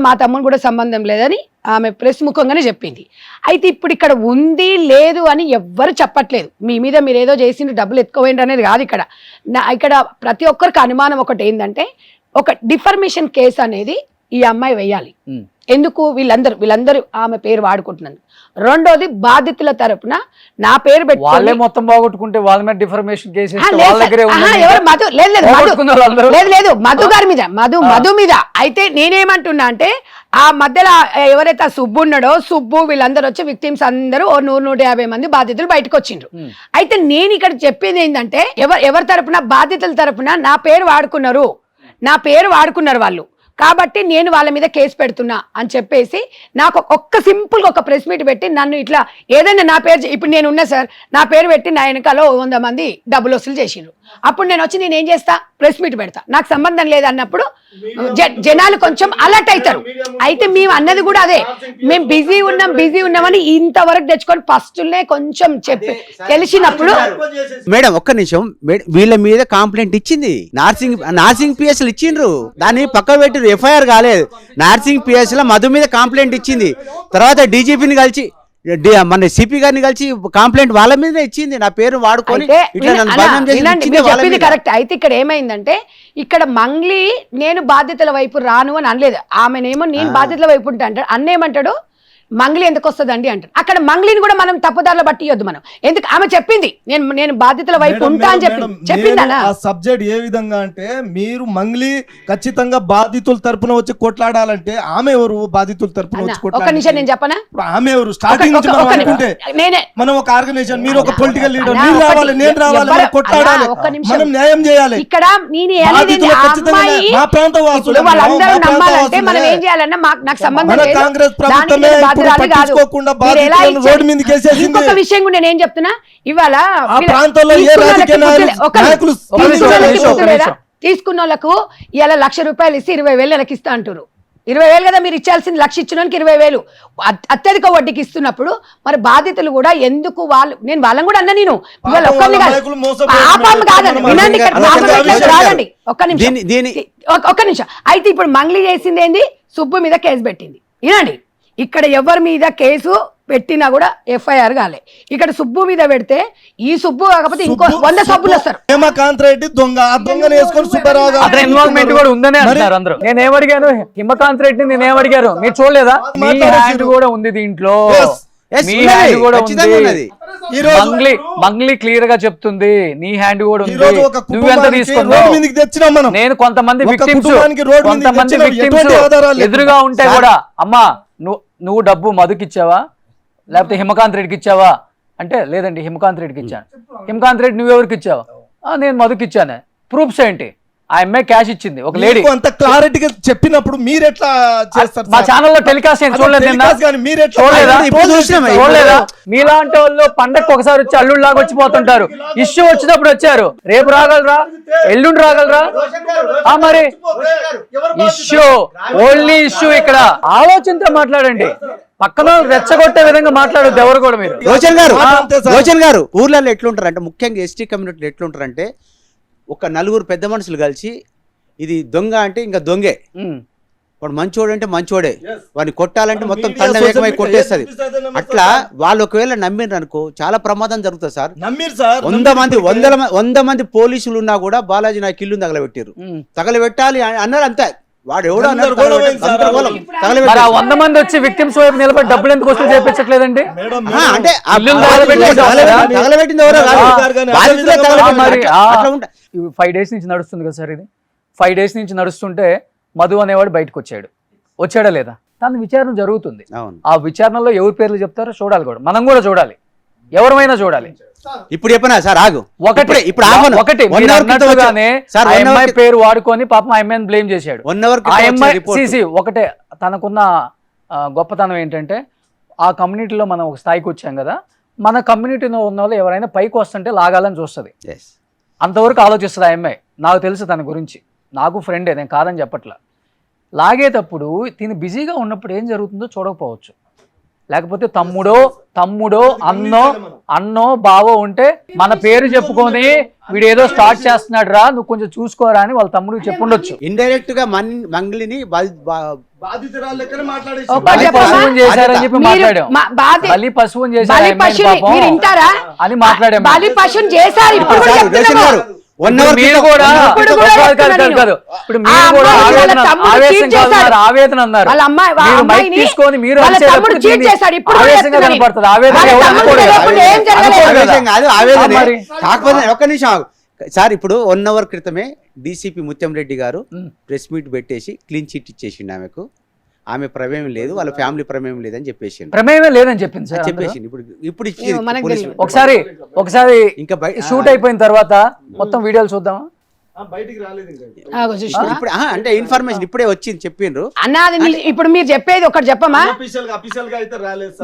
మా తమ్ముడు కూడా సంబంధం లేదని ఆమె ప్రెస్ ముఖంగానే చెప్పింది. అయితే ఇప్పుడు ఇక్కడ ఉంది లేదు అని ఎవ్వరు చెప్పట్లేదు. మీ మీద మీరు ఏదో చేసిండ్రు, డబ్బులు ఎత్తుకోవేండి అనేది కాదు. ఇక్కడ ప్రతి ఒక్కరికి అనుమానం ఒకటి ఏంటంటే, ఒక డిఫర్మేషన్ కేసు అనేది ఈ అమ్మాయి వేయాలి. ఎందుకు? వీళ్ళందరూ ఆమె పేరు వాడుకుంటున్నారు. రెండోది బాధితుల తరపున నా పేరు పెట్టి వాళ్ళే మొత్తం బాగొట్టుకుంటే వాళ్ళ మీద డిఫర్మేషన్ కేసు లేదు మధు గారి మీద మధు మీద. అయితే నేనేమంటున్నా అంటే ఆ మధ్యలో ఎవరైతే సుబ్బు ఉన్నాడో, సుబ్బు వీళ్ళందరూ వచ్చి విక్టిమ్స్ అందరూ 100-150 మంది బాధితులు బయటకు వచ్చిండ్రు. అయితే నేను ఇక్కడ చెప్పేది ఏంటంటే ఎవరి తరపున, బాధితుల తరపున నా పేరు వాడుకున్నారు వాళ్ళు. కాబట్టి నేను వాళ్ళ మీద కేసు పెడుతున్నా అని చెప్పేసి నాకు ఒక్క సింపుల్ గా ఒక ప్రెస్ మీట్ పెట్టి నన్ను ఇట్లా ఏదైనా నా పేరు ఇప్పుడు నేను ఉన్నా సార్, నా పేరు పెట్టి నా వెనకాల 100 మంది డబ్బులు వసూలు చేసిండ్రు. అప్పుడు నేను ఏం చేస్తా? ప్రెస్ మీట్ పెడతా. నాకు సంబంధం లేదన్నప్పుడు జనాలు కొంచెం అలర్ట్ అవుతారు. అయితే మేము అన్నది కూడా అదే, మేము బిజీ ఉన్నామని ఇంతవరకు తెచ్చుకొని ఫస్ట్నే కొంచెం చెప్పి తెలిసినప్పుడు. మేడం ఒక్క నిమిషం, వీళ్ళ మీద కంప్లైంట్ ఇచ్చింది నార్సింగ్ పిఎస్లు ఇచ్చిండ్రు, దాన్ని పక్క పెట్టి ఎఫ్ఐఆర్ కాలేదు. నార్సింగ్ పిఎస్ లో మధు మీద కంప్లైంట్ ఇచ్చింది. తర్వాత డీజీపీని కలిసి మన సిపి గారిని కలిసి కంప్లైంట్ వాళ్ళ మీదనే ఇచ్చింది. నా పేరు వాడుకొని చెప్పింది కరెక్ట్. అయితే ఇక్కడ ఏమైందంటే, ఇక్కడ మంగ్లీ నేను బాధ్యతల వైపు రాను అని అనలేదు. ఆమెనేమో నేను బాధ్యతల వైపు ఉంటా అంటాడు. అన్నేమంటాడు, మంగ్లీ ఎందుకు వస్తుందండి అంటాడు. అక్కడ మంగ్లీని కూడా మనం తప్పుదారులు పట్టియొద్దు. మనం ఎందుకు? ఆమె చెప్పింది నేను బాధ్యతల వైపు ఉంటా అని చెప్పిందా? ఆ సబ్జెక్ట్ ఏ విధంగా అంటే, మీరు మంగ్లీ ఖచ్చితంగా బాధితుల తరపున వచ్చి కొట్లాడాలంటే ఆమె ఎవరు? బాధితుల తరపున వచ్చి కొట్లాడాలి. ఒక నిమిషం నేను చెప్పనా? ఆమె ఎవరు? స్టార్టింగ్ నుంచి మనం అనుకుంటే మనం ఒక ఆర్గనైజేషన్, మీరు ఒక పొలిటికల్ లీడర్, మీరు రావాలి, నేను రావాలి, మనం కొట్లాడాలి, మనం న్యాయం చేయాలి. ఇక్కడ మా ప్రాంత వాసులు వాళ్ళందరూ నమ్మాలంటే మనం ఏం చేయాలన్నా నాకు సంబంధం లేదు. కాంగ్రెస్ ప్రభుత్వమే పట్టించుకోకుండా బాధితులను రోడ్డు మీదకి వేసేసింది. ఇంకొక విషయం కూడా నేను చెప్తున్నా, ఇవాళ ఆ ప్రాంతంలో ఏ రాజకీయ నాయకులు తీసుకున్న వాళ్ళకు ఇలా ₹1,00,000 ఇస్తే 20,000 నెలకి ఇస్తా అంటారు. 20,000 కదా మీరు ఇచ్చాల్సింది, 1,00,000 ఇచ్చిన వాళ్ళకి 20,000 అత్యధిక వడ్డీకి ఇస్తున్నప్పుడు మరి బాధితులు కూడా ఎందుకు నేను వాళ్ళని కూడా అన్నా. నేను ఒక్కరిని కాదండి, వినండి, రాదండి, ఒక్క నిమిషం. అయితే ఇప్పుడు మంగ్లీ చేసింది ఏంది? సుబ్బు మీద కేసు పెట్టింది. వినండి, ఇక్కడ ఎవరి మీద కేసు పెట్టినా కూడా ఎఫ్ఐఆర్ కాలే. ఇక్కడ సుబ్బు మీద పెడితే ఈ సుబ్బు కాకపోతే ఇంకో 100 సబ్బులు వస్తారు. హిమకాంత్ రెడ్డి దొంగ, ఆ దొంగను వేసుకొని సుబ్బారావు అతని ఇన్వాల్వ్మెంట్ కూడా ఉందనే అంటారు అందరూ. నేనేమడిగాను హిమకాంత్ రెడ్డిని, నేనేమడిగారు మీరు చూడలేదా? మీ హ్యాండ్ కూడా ఉంది దీంట్లో, మీ హ్యాండ్ కూడా ఉంది. మంగ్లీ క్లియర్ గా చెప్తుంది, నీ హ్యాండ్ కూడా ఉంది. నువ్వెంత తీసుకున్నావు? నేను కొంతమంది విక్టిమ్స్ ఎదురుగా ఉంటే కూడా, అమ్మా నువ్వు డబ్బు మధుకి ఇచ్చావా లేకపోతే హిమకాంత్ రెడ్డికి ఇచ్చావా అంటే, లేదండి హిమకాంత్ రెడ్డికి ఇచ్చాను. హిమకాంత్ రెడ్డి నువ్వెవరికి ఇచ్చావా? నేను మధుకి ఇచ్చానే. ప్రూఫ్స్ ఏంటి? ఆ అమ్మాయి క్యాష్ ఇచ్చింది ఒక లేడీ. మీకు అంత క్లారిటీగా చెప్పినప్పుడు మీరు ఎట్లా చేస్తారు మా సార్? ఛానల్లో టెలికాస్ట్ ఏం చూడలేదు నిన్న? టెలికాస్ట్ కానీ మీరు ఎట్లా చూడలేదా? ఇప్పుడు చూసినాం. చూడలేదా? మీలాంటి వాళ్ళు పండగకి ఒకసారి వచ్చి అల్లుళ్ళలాగా వచ్చిపోతుంటారు. ఇష్యూ వచ్చినప్పుడు వచ్చారు, రేపు రాగలరా, ఎల్లుండి రాగలరా? మరి ఇష్యూ ఓన్లీ ఇష్యూ. ఇక్కడ ఆలోచనతో మాట్లాడండి, పక్కన రెచ్చగొట్టే విధంగా మాట్లాడొద్దు ఎవరు కూడా. మీరు రోషన్ గారు ఊర్లలో ఎట్లుంటారు అంటే, ముఖ్యంగా ఎస్టీ కమ్యూనిటీలు ఎట్లుంటారంటే, ఒక నలుగురు పెద్ద మనుషులు కలిసి ఇది దొంగ అంటే ఇంకా దొంగే, వాడు మంచోడు అంటే మంచోడే, వాడిని కొట్టాలంటే మొత్తం తండ వేగమై కొట్టేస్తుంది. అట్లా వాళ్ళు ఒకవేళ నమ్మిండ్రు అనుకో చాలా ప్రమాదం జరుగుతుంది సార్. నమ్మిరు సార్. 100 మంది పోలీసులు ఉన్నా కూడా బాలాజీ నాకు ఇల్లు తగలబెట్టారు. తగలబెట్టాలి అన్నారు అంతే. వాడు ఎవడో మరి ఆ 100 మంది వచ్చి విక్టిమ్స్ వైపు నిలబడి డబ్బులు ఎందుకు వసూలు చేయించట్లేదండి? అంటే తగలబెట్టింది ఎవరో మరి 5 days నుంచి నడుస్తుంది కదా సార్ ఇది. 5 days నుంచి నడుస్తుంటే మధు అనేవాడు బయటకు వచ్చాడా లేదా? తన విచారణ జరుగుతుంది. ఆ విచారణలో ఎవరి పేర్లు చెప్తారో చూడాలి కూడా, మనం కూడా చూడాలి, ఎవరైనా చూడాలి. ఇప్పుడు చెప్పనా సార్? ఆగు. ఇప్పుడు అన్నట్టుగానే ఆ అమ్మాయి పేరు వాడుకొని పాపం ఆ అమ్మాయిని బ్లేమ్ చేశాడు. ఆ అమ్మాయి ఒకటే తనకున్న గొప్పతనం ఏంటంటే, ఆ కమ్యూనిటీలో మనం ఒక స్థాయికి వచ్చాం కదా, మన కమ్యూనిటీలో ఉన్న వాళ్ళు ఎవరైనా పైకి వస్తుంటే లాగాలని చూస్తుంది, అంతవరకు ఆలోచిస్తుంది ఆ అమ్మాయి. నాకు తెలుసు తన గురించి, నాకు ఫ్రెండే, నేను కాదని చెప్పట్లా. లాగేటప్పుడు తిని బిజీగా ఉన్నప్పుడు ఏం జరుగుతుందో చూడకపోవచ్చు, లేకపోతే తమ్ముడో అన్నో బావో ఉంటే మన పేరు చెప్పుకొని వీడు ఏదో స్టార్ట్ చేస్తున్నాడు రా, నువ్వు కొంచెం చూసుకోరా అని వాళ్ళ తమ్ముడికి చెప్పుండొచ్చు. ఇండైరెక్ట్ గా మంగ్లీని పశువుని చేశారని చెప్పి మాట్లాడాం, బలి పశువుని చేశారు అని మాట్లాడాం. మీరు కూడా ఆవేదన అన్నారు, తీసుకొని మీరు ఆవేశంగా కనపడుతుంది. కాకపోతే ఒక్క నిమిషం సార్, ఇప్పుడు 1 hour క్రితమే డీసీపీ ముత్యం రెడ్డి గారు ప్రెస్ మీట్ పెట్టేసి క్లీన్ చిట్ ఇచ్చేసిండు ఆమెకు. ఆమె ప్రమేయం లేదు, వాళ్ళ ఫ్యామిలీ ప్రమేయం లేదని చెప్పేసి ప్రమేయం లేదని చెప్పింది సార్, చెప్పేసి ఇప్పుడు ఒకసారి ఇంకా షూట్ అయిపోయిన తర్వాత మొత్తం వీడియోలు చూద్దామా? ఇప్పుడు అంటే ఇన్ఫర్మేషన్ ఇప్పుడే వచ్చింది చెప్పిండ్రు అన్నది. ఇప్పుడు మీరు చెప్పేది ఒకటి చెప్పమా?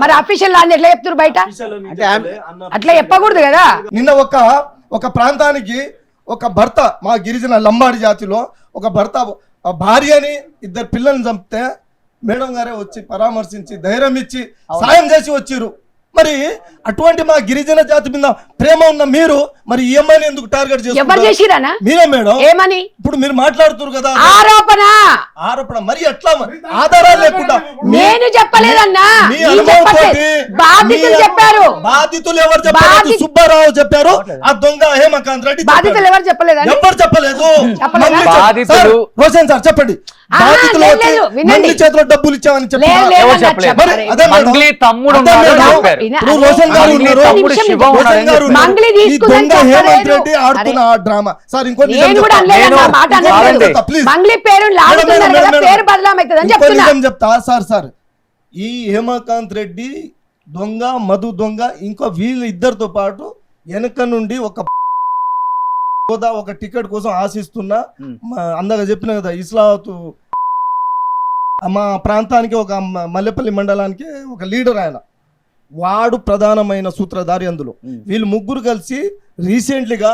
మరి అఫీషియల్ అని ఎట్లా చెప్తారు బయట? అట్లా చెప్పకూడదు కదా. నిన్న ఒక ప్రాంతానికి ఒక భర్త, మా గిరిజన లంబాడి జాతిలో ఒక భర్త భార్యని 2 పిల్లల్ని చంపితే మేడం గారే వచ్చి పరామర్శించి ధైర్యం ఇచ్చి సాయం చేసి వచ్చిర్రు. మరి అటువంటి మా గిరిజన జాతి మీద ప్రేమ ఉన్న మీరు మరి ఈ అమ్మాయిని ఎందుకు టార్గెట్ చేస్తున్నారు? మీరే మేడం. ఏమని ఇప్పుడు మీరు మాట్లాడుతున్నారు కదా, ఆరోపణ మరి ఎట్లా ఆధారాలు లేకుండా? నేను చెప్పలేదన్నా, బాధితులు చెప్పారు. బాధితులు ఎవరు చెప్పారు? సుబ్బారావు చెప్పారు, ఆ దొంగ హేమకాంత్ రెడ్డి. బాధితులు ఎవరు చెప్పలేదు? ఎవరు చెప్పలేదు? రోషన్ సార్ చెప్పండి. బాధితులు చేతిలో డబ్బులు ఇచ్చామని చెప్పారు. హేమంత్ రెడ్డి ఆడుతున్న ఆ డ్రామా సార్. ఇంకో నిజం చెప్తా సార్. ఈ హేమకాంత్ రెడ్డి దొంగ, మధు దొంగ, ఇంకో వీళ్ళు ఇద్దరితో పాటు వెనక నుండి ఒక టికెట్ కోసం ఆశిస్తున్నా, అందాక చెప్పిన కదా, ఇస్లావతు మా ప్రాంతానికి ఒక మల్లెపల్లి మండలానికి ఒక లీడర్ ఆయన, వాడు ప్రధానమైన సూత్రధారి. అందులో వీళ్ళు ముగ్గురు కలిసి రీసెంట్లీగా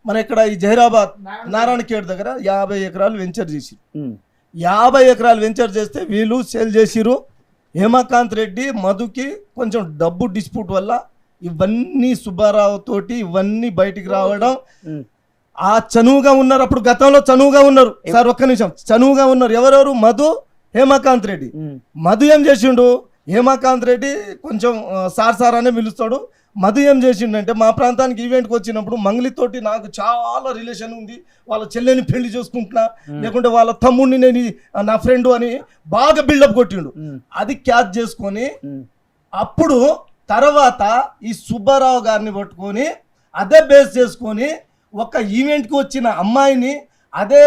మన ఇక్కడ ఈ జహీరాబాద్ నారాయణఖేడ్ దగ్గర 50 ఎకరాలు వెంచర్ చేసిరు. 50 ఎకరాలు వెంచర్ చేస్తే వీళ్ళు సేల్ చేసిరు. హేమకాంత్ రెడ్డి మధుకి కొంచెం డబ్బు డిస్ప్యూట్ వల్ల ఇవన్నీ సుబ్బారావు తోటి ఇవన్నీ బయటికి రావడం. ఆ చనువుగా ఉన్నారు, అప్పుడు గతంలో చనువుగా ఉన్నారు సార్. ఒక్క నిమిషం, చనువుగా ఉన్నారు ఎవరెవరు? మధు, హేమకాంత్ రెడ్డి. మధు ఏం చేసిండు? హేమకాంత్ రెడ్డి కొంచెం సార్ అనే పిలుస్తాడు. మధు ఏం చేసిండంటే, మా ప్రాంతానికి ఈవెంట్కి వచ్చినప్పుడు మంగ్లీతోటి నాకు చాలా రిలేషన్ ఉంది, వాళ్ళ చెల్లెని పెళ్లి చేసుకుంటున్నా, లేకుంటే వాళ్ళ తమ్ముడిని నేను నా ఫ్రెండ్ అని బాగా బిల్డప్ కొట్టిండు. అది క్యాచ్ చేసుకొని అప్పుడు తర్వాత ఈ సుబ్బారావు గారిని పట్టుకొని అదే బేస్ చేసుకొని ఒక ఈవెంట్కి వచ్చిన అమ్మాయిని అదే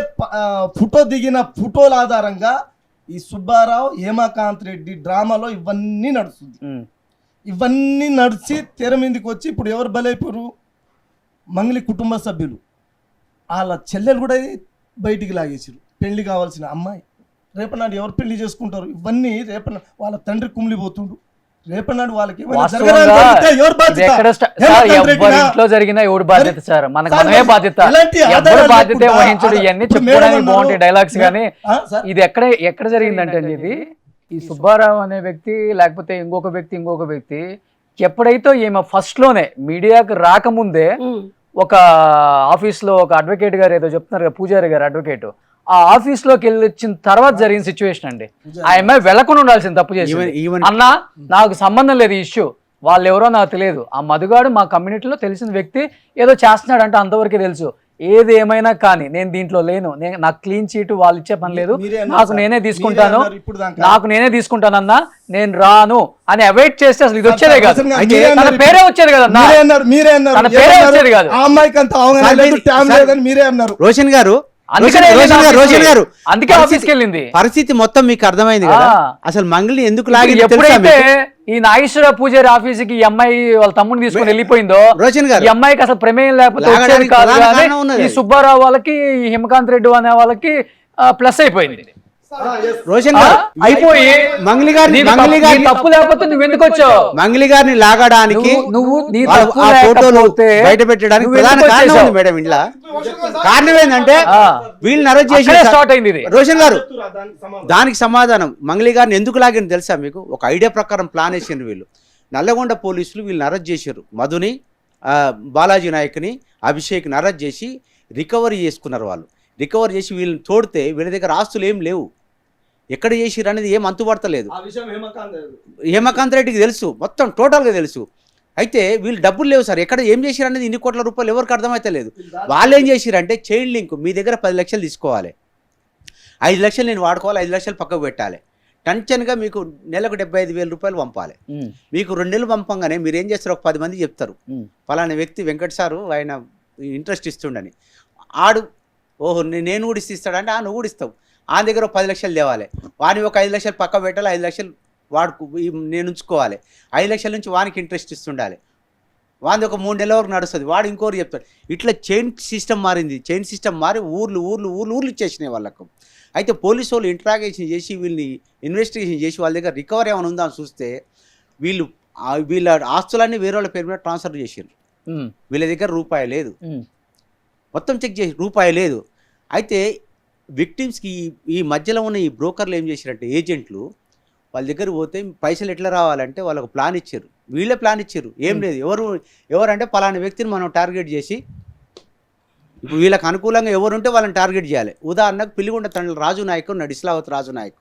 ఫోటో దిగిన ఫోటోల ఆధారంగా ఈ సుబ్బారావు హేమకాంత్ రెడ్డి డ్రామాలో ఇవన్నీ నడుస్తుంది. ఇవన్నీ నడిచి తెర మీదకి వచ్చి ఇప్పుడు ఎవరు బలైపోరు? మంగ్లీ కుటుంబ సభ్యులు, వాళ్ళ చెల్లెలు కూడా బయటికి లాగేసారు. పెళ్లి కావాల్సిన అమ్మాయి రేపనాడు ఎవరు పెళ్లి చేసుకుంటారు? ఇవన్నీ వాళ్ళ తండ్రి కుమిలిపోతుండు. రేపనాడు వాళ్ళకి ఏమైనా వాస్తవంగా జరగడానికి జరిగితే ఎవరు ఇది బాధ్యత? ఎక్కడ సార్ హేమంత్ ఎవరి రెడ్డినా? ఇంట్లో జరిగినా ఎవడు బాధ్యత సార్? మనకు సార్, మనమే బాధ్యత. ఎలాంటి ఎవరు ఆధారాలు బాధ్యత లేకుండా వహించుడు ఇవన్నీ ఇప్పుడు చెప్పుకోవడానికి మేడం బాగుంటాయి అన్నారు. డైలాగ్స్ కానీ సార్, ఇది ఎక్కడ జరిగిందంటే అండి ఇది ఈ సుబ్బారావు అనే వ్యక్తి లేకపోతే ఇంకొక వ్యక్తి ఎప్పుడైతే ఈమె ఫస్ట్ లోనే మీడియాకి రాకముందే ఒక ఆఫీస్ లో ఒక అడ్వకేట్ గారు ఏదో చెప్తున్నారు కదా, పూజారి గారు అడ్వకేట్, ఆ ఆఫీస్ లోకి వెళ్ళి వచ్చిన తర్వాత జరిగిన సిచ్యువేషన్ అండి. ఆ అమ్మాయి వెళ్లకుండా ఉండాల్సింది, తప్పు చేసి అన్న నాకు సంబంధం లేదు ఈ ఇష్యూ, వాళ్ళు ఎవరో నాకు తెలియదు, ఆ మధుగాడు మా కమ్యూనిటీలో తెలిసిన వ్యక్తి ఏదో చేస్తున్నాడు అంటే అంతవరకే తెలుసు. ఏది ఏమైనా కానీ నేను దీంట్లో లేను, నాకు క్లీన్ చీట్ వాళ్ళు ఇచ్చే పని లేదు, నాకు నేనే తీసుకుంటానన్నా, నేను రాను అని అవాయిడ్ చేస్తే అసలు ఇది వచ్చేదే కాదు, తన పేరే వచ్చేది కదన్నా, తన పేరే వచ్చేది కాదు. ఆ అమ్మాయికి అంత అవగాహన లేదు, ట్యామ్ లేదని మీరే అన్నారు. రోషన్ గారు అందుకే ఆఫీస్కి వెళ్ళింది. పరిస్థితి మొత్తం మీకు అర్థమైంది కదా. అసలు మంగళని ఎందుకు లాగి ఎప్పుడైతే ఈ నాగేశ్వర పూజారి ఆఫీస్కి ఈ అమ్మాయి వాళ్ళ తమ్ముడిని తీసుకుని వెళ్ళిపోయిందో, రోషన్ గారు ఈ అమ్మాయికి అసలు ప్రమేయం లేకపోతే వచ్చేది కాదు. కానీ ఈ సుబ్బారావు వాళ్ళకి ఈ హిమకాంత్ రెడ్డి అనే వాళ్ళకి ప్లస్ అయిపోయింది. రోషన్ గారు అయిపోయి మంగళి గారిని తప్పు లేకపోతే నువ్వు ఎందుకు వచ్చావు? మంగళి గారిని లాగడానికి నువ్వు నీ ఆ తప్పు ఫోటోలు లేకపోతే బయట పెట్టడానికి నువ్వు ప్రధాన ఎందుకు కారణం వచ్చేసావు? ఉంది మేడం. ఇంట్లో కారణం ఏంటంటే వీళ్ళని అరెస్ట్ చేసి స్టార్ట్ అయింది ఇది. రోషన్ గారు దానికి సమాధానం మంగళి గారిని ఎందుకు లాగిన తెలుసా మీకు? ఒక ఐడియా ప్రకారం ప్లాన్ వేసారు వీళ్ళు. నల్లగొండ పోలీసులు వీళ్ళని అరెస్ట్ చేశారు. మధుని, బాలాజీ నాయక్ని, అభిషేక్ని అరెస్ట్ చేసి రికవరీ చేసుకున్నారు. వాళ్ళు రికవరీ చేసి వీళ్ళని తోడితే వీళ్ళ దగ్గర ఆస్తులు ఏం లేవు, ఎక్కడ చేసిరు అనేది ఏం అంతుపడతలేదు. హేమకాంత్ రెడ్డికి తెలుసు, మొత్తం టోటల్గా తెలుసు. అయితే వీళ్ళు డబ్బులు లేవు సార్, ఎక్కడ ఏం చేసిరు అనేది ఇన్ని కోట్ల రూపాయలు ఎవరికి అర్థమైతే లేదు. వాళ్ళు ఏం చేసిరంటే చైన్ లింక్, మీ దగ్గర 10 లక్షలు తీసుకోవాలి, 5 లక్షలు నేను వాడుకోవాలి, 5 లక్షలు పక్కకు పెట్టాలి, టెన్షన్గా మీకు నెలకు 75,000 రూపాయలు పంపాలి. మీకు 2 నెలలు పంపంగానే మీరు ఏం చేస్తారు, ఒక 10 మంది చెప్తారు ఫలానా వ్యక్తి వెంకట్ సారు ఆయన ఇంట్రెస్ట్ ఇస్తుండని. ఆడు ఓహో నేను కూడా ఇస్తాడంటే నువ్వు కూడా ఇస్తావు, ఆ దగ్గర 10 లక్షలు తేవాలి, వాని ఒక 5 లక్షలు పక్క పెట్టాలి, 5 లక్షలు నేను ఉంచుకోవాలి, 5 లక్షల నుంచి వానికి ఇంట్రెస్ట్ ఇస్తుండాలి, వాని ఒక 3 నెలల వరకు నడుస్తుంది, వాడు ఇంకోరు చెప్తాడు. ఇట్లా చైన్ సిస్టమ్ మారింది. చైన్ సిస్టమ్ మారి ఊర్లు ఇచ్చేసినాయి వాళ్ళకు. అయితే పోలీసు వాళ్ళు ఇంట్రాగేషన్ చేసి వీళ్ళని ఇన్వెస్టిగేషన్ చేసి వాళ్ళ దగ్గర రికవరీ ఏమైనా ఉందా అని చూస్తే వీళ్ళ ఆస్తులన్నీ వేరే వాళ్ళ పేరు మీద ట్రాన్స్ఫర్ చేసారు. వీళ్ళ దగ్గర రూపాయి లేదు, మొత్తం చెక్ చేసి రూపాయి లేదు. అయితే విక్టిమ్స్కి ఈ మధ్యలో ఉన్న ఈ బ్రోకర్లు ఏం చేశారంటే ఏజెంట్లు వాళ్ళ దగ్గర పోతే పైసలు ఎట్లా రావాలంటే వాళ్ళకు ప్లాన్ ఇచ్చారు, వీళ్ళే ప్లాన్ ఇచ్చారు. ఏం లేదు, ఎవరంటే పలానా వ్యక్తిని మనం టార్గెట్ చేసి ఇప్పుడు వీళ్ళకి అనుకూలంగా ఎవరుంటే వాళ్ళని టార్గెట్ చేయాలి. ఉదాహరణకు పిల్లిగుండ తండ్రి రాజు నాయక్ ఉన్నాడు, ఇస్లావత్ రాజు నాయక్.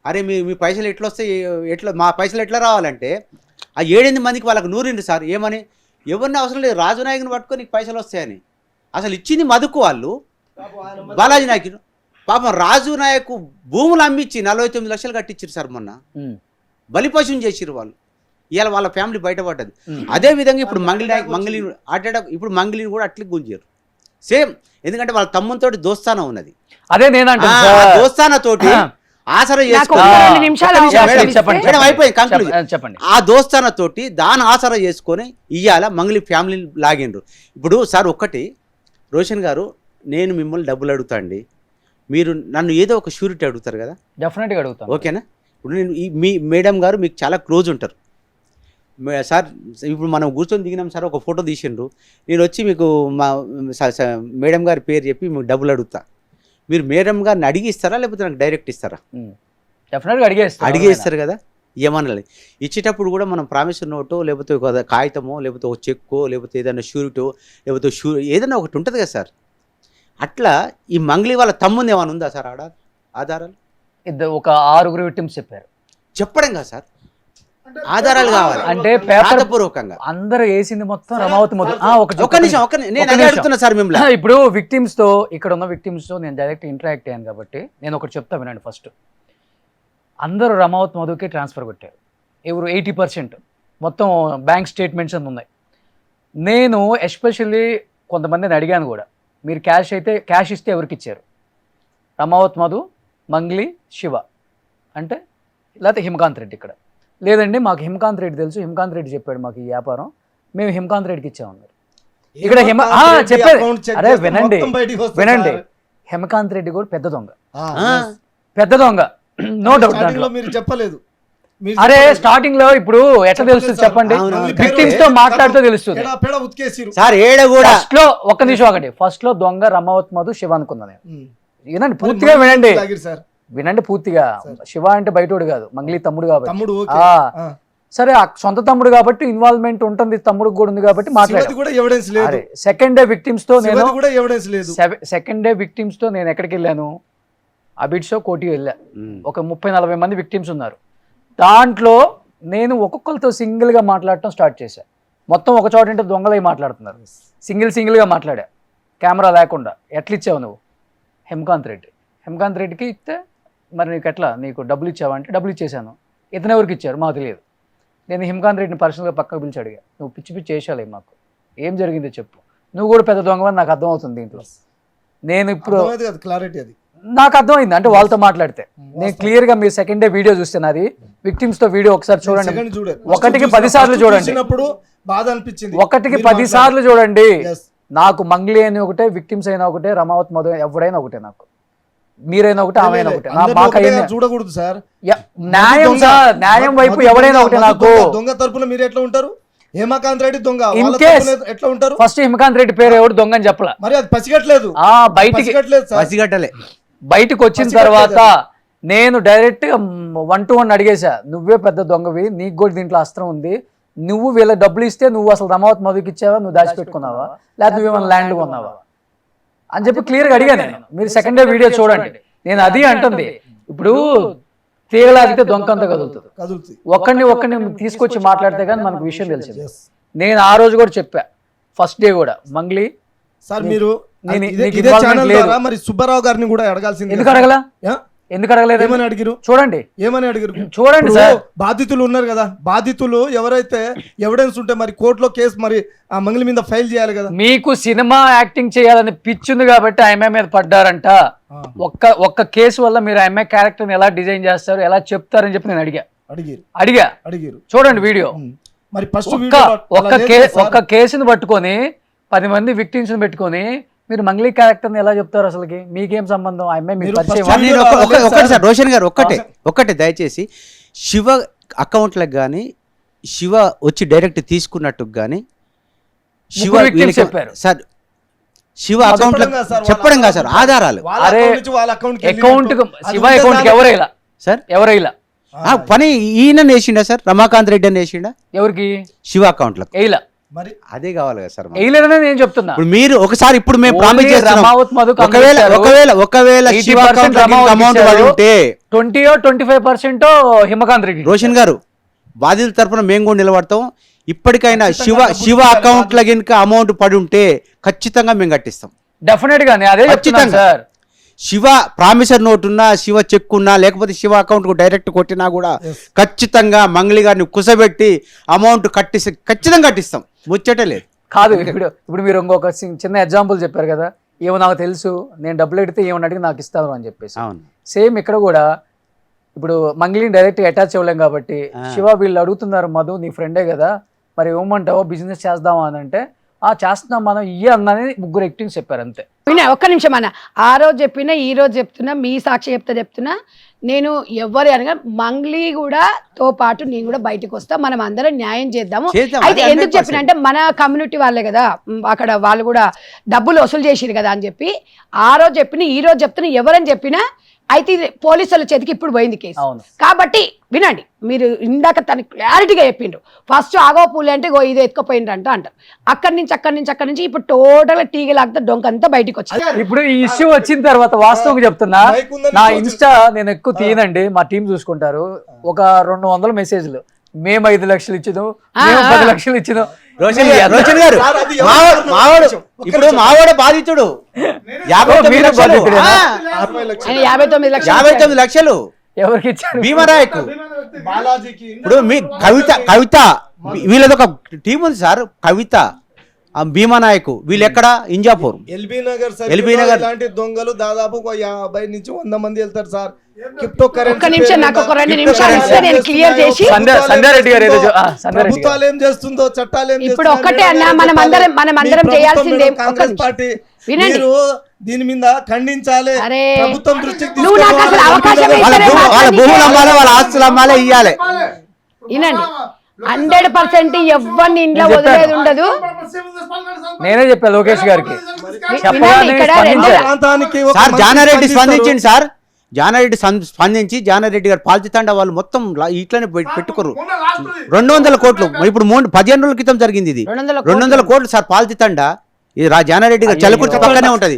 అరే మీ పైసలు ఎట్లా వస్తాయి, మా పైసలు ఎట్లా రావాలంటే ఆ 7-8 మందికి వాళ్ళకి నూరిండు సార్. ఏమని? ఎవరిని అవసరం లేదు, రాజు నాయకుని పట్టుకొని నీకు పైసలు వస్తాయని. అసలు ఇచ్చింది మధుకు వాళ్ళు, బాలాజీ నాయక్. పాపం రాజు నాయక్ భూములు అమ్మించి 49 లక్షలు కట్టించారు సార్ మొన్న, బలిపశువుని చేసిరు వాళ్ళు. ఇవాళ వాళ్ళ ఫ్యామిలీ బయటపడ్డది. అదే విధంగా ఇప్పుడు ఇప్పుడు మంగళిని కూడా అట్లే గుంజారు సేమ్. ఎందుకంటే వాళ్ళ తమ్ముతో దోస్తానా ఉన్నది, అదే నేనంటే దోస్తానా తోటి ఆసరా చెప్పండి. ఆ దోస్తానా తోటి దాని ఆసరా చేసుకొని ఇవాళ మంగళి ఫ్యామిలీ లాగిండ్రు. ఇప్పుడు సార్ ఒక్కటి రోషన్ గారు, నేను మిమ్మల్ని డబ్బులు అడుగుతా అండి, మీరు నన్ను ఏదో ఒక షూరిటీ అడుగుతారు కదా, డెఫినెట్గా అడుగుతాను, ఓకేనా? ఇప్పుడు నేను మీ మేడం గారు మీకు చాలా క్లోజ్ ఉంటారు సార్. ఇప్పుడు మనం కూర్చొని దిగినాం సార్, ఒక ఫోటో తీసిండ్రు, నేను వచ్చి మీకు మా మేడం గారి పేరు చెప్పి మీకు డబ్బులు అడుగుతా, మీరు మేడం గారిని అడిగిస్తారా లేకపోతే నాకు డైరెక్ట్ ఇస్తారా? డెఫినెట్గా అడిగేస్తారు కదా. ఏమనాలి, ఇచ్చేటప్పుడు కూడా మనం ప్రామిసరీ నోటో లేకపోతే ఒక కాగితమో లేకపోతే ఒక చెక్కో లేకపోతే ఏదైనా షూరిటో లేకపోతే ఏదైనా ఒకటి ఉంటుంది కదా సార్. అట్లా ఈ మంగళి వాళ్ళ తమ్ముంది ఏమైనా ఉందా సార్ ఆధారాలు? ఒక 6 విక్టిమ్స్ చెప్పారు. చెప్పడం కదా సార్, ఆధారాలు కావాలి. అంటే పేపర్ పూర్వకంగా అందరూ వేసింది మొత్తం రమావతి ఒక్క నిమిషం నేను అదే అడుగుతున్నా సార్ మిమ్మల్ని. ఇప్పుడు విక్టిమ్స్ తో ఇక్కడ ఉన్న విక్టిమ్స్ తో నేను డైరెక్ట్ ఇంటరాక్ట్ అయ్యాను కాబట్టి నేను ఒకటి చెప్తా వినండి. ఫస్ట్ అందరూ రమావతి మధుకి ట్రాన్స్ఫర్ కొట్టారు, ఎవరు 80%, మొత్తం బ్యాంక్ స్టేట్మెంట్స్ అని ఉన్నాయి. నేను ఎస్పెషల్లీ కొంతమందిని అడిగాను కూడా, మీరు క్యాష్ ఇస్తే ఎవరికి ఇచ్చారు? రమావతి మధు, మంగ్లీ, శివ అంటే లేకపోతే హిమకాంత్ రెడ్డి. ఇక్కడ లేదండి మాకు హిమకాంత్ రెడ్డి తెలుసు, హిమకాంత్ రెడ్డి చెప్పాడు మాకు ఈ వ్యాపారం, మేము హిమకాంత్ రెడ్డికి ఇచ్చామన్నారు. ఇక్కడ చెప్పేది అరే వినండి హేమకాంత్ రెడ్డి కూడా పెద్ద దొంగ, ఆ, పెద్ద దొంగ, నో డౌట్ స్టార్టింగ్ లో దాంట్లో. మీరు చెప్పలేదు. మీరు అరే చెప్పలేదు. స్టార్టింగ్ లో ఇప్పుడు ఎట్లా తెలుస్తుంది చెప్పండి, అవును. విక్టిమ్స్ తో మాట్లాడుతూ తెలుస్తుంది. పెడ పెడ ఉతికేసిరు. సార్ ఏడ కూడా ఫస్ట్ లో ఒక్క నిమిషం ఒకటి, ఫస్ట్ లో దొంగ రమావత్ మధు శివ అనుకున్నా నేను. ఉమ్. వినండి పూర్తిగా వినండి, లాగిరు సార్. వినండి పూర్తిగా. శివ అంటే బయటోడు కాదు, మంగ్లీ తమ్ముడు కాబట్టి. తమ్ముడు ఓకే. ఆ, ఆ. సరే ఆ సొంత తమ్ముడు కాబట్టి ఇన్వాల్వ్మెంట్ ఉంటుంది, తమ్ముడు కూడా ఉంది కాబట్టి శివది మాట్లాడారు. కూడా ఎవిడెన్స్ లేదు. సెకండ్ డే విక్టిమ్స్ తో నేను శివది కూడా ఎవిడెన్స్ లేదు. సెకండ్ డే విక్టిమ్స్ తో నేను ఎక్కడికి వెళ్ళాను, అబిడ్ షో కోటికి వెళ్ళా. ఒక 30-40 మంది విక్టిమ్స్ ఉన్నారు. దాంట్లో నేను ఒక్కొక్కరితో సింగిల్ గా మాట్లాడటం స్టార్ట్ చేశా. మొత్తం ఒక చోట అంటే దొంగలై మాట్లాడుతున్నారు. సింగిల్ గా మాట్లాడా, కెమెరా లేకుండా. ఎట్లా ఇచ్చావు నువ్వు? హేమకాంత్ రెడ్డికి ఇస్తే మరి నీకు ఎట్లా, నీకు డబ్బులు ఇచ్చావంటే డబ్బులు ఇచ్చేసాను. ఇతను ఎవరికి ఇచ్చారు మాకు తెలియదు. నేను హేమకాంత్ రెడ్డిని పర్సనల్గా పక్కకు పిలిచి అడిగా, నువ్వు పిచ్చి చేసాలే, మాకు ఏం జరిగిందో చెప్పు, నువ్వు కూడా పెద్ద దొంగవని నాకు అర్థమవుతుంది దీంట్లో. నేను ఇప్పుడు క్లారిటీ అది నాకు అర్థమైంది అంటే వాళ్ళతో మాట్లాడితే. నేను క్లియర్ గా మీరు సెకండ్ డే వీడియో చూస్తే నాది విక్టిమ్స్ తో వీడియో ఒకసారి చూడండి, సెకండ్ చూడే. ఒకటికి 10 సార్లు చూడండి, చూసినప్పుడు బాధ అనిపించింది. ఒకటికి మీరు 10 సార్లు చూడండి. Yes. నాకు మంగ్లీ అని ఒకటే, విక్టిమ్స్ అయినా ఒకటే, రమావత్ మధు ఎవడైనా ఒకటే, నాకు మీరైనా ఒకటే, ఆమె అయినా ఒకటే. అందరినీ మాకు ఒకటే అయింది చూడకూడదు సార్. న్యాయం దొంగ. సార్, న్యాయం వైపు మధు ఎవడైనా దొంగ, ఒకటే మధు నాకు. దొంగ తరపున మీరు ఎట్లా ఉంటారు? హేమకాంత్ రెడ్డి దొంగ, ఇన్ వాళ్ళ కేస్ తరపున ఎట్లా ఉంటారు? ఫస్ట్ హేమకాంత్ రెడ్డి పేరు ఎవడు దొంగ అని చెప్పలా. మరి అది పసిగట్లేదు. బయటికి పసిగట్లేదు సార్. పసిగట్టలే. బయటకు వచ్చిన తర్వాత నేను డైరెక్ట్ 1-to-1 అడిగేశా, నువ్వే పెద్ద దొంగవి, నీకు కూడా దీంట్లో అస్త్రం ఉంది, నువ్వు వీళ్ళ డబ్బులు ఇస్తే నువ్వు అసలు రమావత్ మధుకి ఇచ్చావా, నువ్వు దాచిపెట్టుకున్నావా, లేకపోతే నువ్వేమైనా ల్యాండ్ కొన్నావా అని చెప్పి క్లియర్గా అడిగా నేను. మీరు సెకండ్ డే వీడియో చూడండి. నేను అది అంటుంది, ఇప్పుడు తీగలాగితే దొంగంత కదులుతుంది. కదులుతుంది. ఒక్కడిని తీసుకొచ్చి మాట్లాడితే కానీ మనకు విషయం తెలిసింది. నేను ఆ రోజు కూడా చెప్పా, ఫస్ట్ డే కూడా, మంగ్లీ సార్ మీరు నేను- ఇదే నీకు involvement ఛానల్ లేదు. ద్వారా మరి సుబ్బారావు గారిని కూడా అడగాల్సింది. ఎందుకు అడగలా, యా? ఎందుకు అడగలేదు? ఏమని అడిగిరు? చూడండి ఏమని అడిగారు? చూడండి ఇప్పుడు సార్. బాధితులు ఉన్నారు కదా, బాధితులు ఎవరైతే ఎవిడెన్స్ ఉంటే మరి కోర్టులో కేసు మరి ఆ మంగళి మీద ఫైల్ చేయాలి కదా. మీకు సినిమా యాక్టింగ్ చేయాలని పిచ్చింది కాబట్టి ఆమె మీద పడ్డారంట. ఒక్క కేసు వల్ల మీరు ఆమె క్యారెక్టర్ని ఎలా డిజైన్ చేస్తారు, ఎలా చెప్తారని చెప్పి నేను అడిగా. చూడండి వీడియో. మరి ఫస్ట్ ఒక్క కేసుని పట్టుకొని 10 మంది విక్టిమ్స్ పెట్టుకొని మీరు మంగ్లీ క్యారెక్టర్ని ఎలా చెప్తారు? అసలుకి మీకేం సంబంధం? ఆమె మీకు మీరు పరిచయం? first నేను ఒకటి సార్, రోషన్ గారు ఒక్కటే దయచేసి శివ అకౌంట్లకు కానీ, శివ వచ్చి డైరెక్ట్ తీసుకున్నట్టు కానీ, శివ victims వీళ్ళకి- చెప్పారు. సార్ శివ అకౌంట్లకు చెప్పడం కాదు సార్, ఆధారాలు అరే అకౌంట్ శివ అకౌంట్ ఎవరైలా సార్, ఎవరైలా ఆ పని ఈయన వేసిండా సార్, రమాకాంత్ రెడ్డి అని వేసిండా ఎవరికి? శివ అకౌంట్లకు? ఎయిలా మరి అదే కావాలి కదా సార్. ఎయిలేదనే నేను చెప్తున్నా. ఇప్పుడు మీరు ఒకసారి ఇప్పుడు మేము Only ప్రామిస్ చేస్తున్నాం, రమావత్ మధుకు ఒకవేళ అందించారు. ఒకవేళ ఒకవేళ శివ 80% అకౌంట్ రమావత్ అమౌంట్ ఇచ్చారు. పడి ఉంటే 20-25% హిమకాంత్ రెడ్డి. రోషన్ గారు బాధితుల తరపున మేము కూడా నిలబడతాం. ఇప్పటికైనా శివ అకౌంట్ల కనుక అమౌంట్ పడి ఉంటే ఖచ్చితంగా మేము కట్టిస్తాం. డెఫినెట్ గా నేను అదే చెప్తున్నాను ఖచ్చితంగా. సార్. శివ ప్రామిసర్ నోట్ ఉన్నా, శివ చెక్ ఉన్నా, లేకపోతే శివ అకౌంట్ కు డైరెక్ట్ కొట్టినా కూడా ఖచ్చితంగా మంగళి గారిని కుసబెట్టి అమౌంట్ ఖచ్చితంగా కట్టిస్తాం, ముచ్చటే లేదు. కాదు ఇప్పుడు మీరు ఇంకొక చిన్న ఎగ్జాంపుల్ చెప్పారు కదా, ఏమో నాకు తెలుసు, నేను డబ్బులు అడిగితే ఏమని అడిగి నాకు ఇస్తాను అని చెప్పేసి. అవును. సేమ్ ఇక్కడ కూడా ఇప్పుడు మంగ్లీని డైరెక్ట్ అటాచ్ అవ్వలేం కాబట్టి శివ వీళ్ళు అడుగుతున్నారు, మధు నీ ఫ్రెండే కదా మరి ఇవ్వమంటావో బిజినెస్ చేద్దామా అని అంటే చేస్తున్నాం మనం ఇయ్య అన్నది ముగ్గురు యాక్టింగ్ చెప్పారు అంతే. ఒక్క నిమిషం అన్న, ఆ రోజు చెప్పినా ఈ రోజు చెప్తున్నా, మీ సాక్షి చెప్తున్నా, నేను ఎవరు అనగా మంగ్లీ కూడా తో పాటు నేను కూడా బయటకు వస్తా, మనం అందరం న్యాయం చేద్దాము. అయితే ఎందుకు చెప్పిన అంటే మన కమ్యూనిటీ వాళ్ళే కదా అక్కడ, వాళ్ళు కూడా డబ్బులు వసూలు చేసిరు కదా అని చెప్పి ఆ రోజు చెప్పిన ఈ రోజు చెప్తున్నా, ఎవరని చెప్పినా అయితే ఇది పోలీసుల చేతికి ఇప్పుడు పోయింది కేసు. కాబట్టి వినండి, మీరు ఇందాక తను క్లారిటీగా చెప్పిండ్రు. ఫస్ట్ ఆగో పూలు అంటే ఇది ఎత్తుకుపోయిండ్రు అంటారు. అక్కడి నుంచి ఇప్పుడు టోటల్ టీగ లాగితే డొంక అంతా బయటకు వచ్చింది. ఇప్పుడు ఈ ఇష్యూ వచ్చిన తర్వాత వాస్తవంగా చెప్తున్నా, నా ఇన్స్టా నేను ఎక్కువ తీయనండి, మా టీం చూసుకుంటారు. ఒక 200 మెసేజ్లు, మేము 5 లక్షలు ఇచ్చినాం, మేము 10 లక్షలు ఇచ్చినాం. రోషన్ గారు ఇప్పుడు మావాడు బాధితుడు 59 లక్షలు. 59 లక్షలు ఎవరికి ఇచ్చారు? భీమరాయకు. బాలాజీకి ఇప్పుడు మీ కవిత వీళ్ళది ఒక టీం ఉంది సార్. కవిత భీమానాయకు, వీళ్ళు ఎక్కడ ఇంజాపూర్. ఎల్బీ నగర్ ఎల్బీ నగర్ ఇలాంటి దొంగలు దాదాపు 50 నుంచి 100 మంది వెళ్తారు సార్. క్రిప్టో కరెన్సీ ఒక్క నిమిషం, నాకు ఒక 2 నిమిషాలు ఇస్తే నేను క్లియర్ చేసి సంధ్యారెడ్డి గారు ఏదో ప్రభుత్వాలు ఏం చేస్తుందో, చట్టాలు ఏం ఇప్పుడు ఒక్కటే అన్న, మనం అందరం చేయాల్సిందే. కాంగ్రెస్ పార్టీ వినండి. మీరు దీని మీద ఖండించాలి. అరే, ప్రభుత్వం దృష్టికి నువ్వు నాకు అసలు అవకాశం వాళ్ళ భూములు అమ్మాలి, వాళ్ళ ఆస్తులు అమ్మాలి, ఇయ్యాలి. వినండి, 100% ఎవరిని ఇంట్లో వదిలేది ఉండదు. నేనే చెప్పా లోకేష్ గారికి వినండి, ఇక్కడ ప్రాంతానికి ఒక సార్ మంచి జానారెడ్డి స్పందిస్తారు. స్పందించింది సార్. జానారెడ్డి స్పందించి జానారెడ్డి గారు పాల్చితండ వాళ్ళు మొత్తం ఇట్లనే పెట్టుకోరు. 200 కోట్లు ఇప్పుడు 15 రోజుల క్రితం జరిగింది ఇది. 200 కోట్లు సార్ పాల్చితండ. ఇది జానారెడ్డి గారు చలకుర్తి పక్కనే ఉంటది.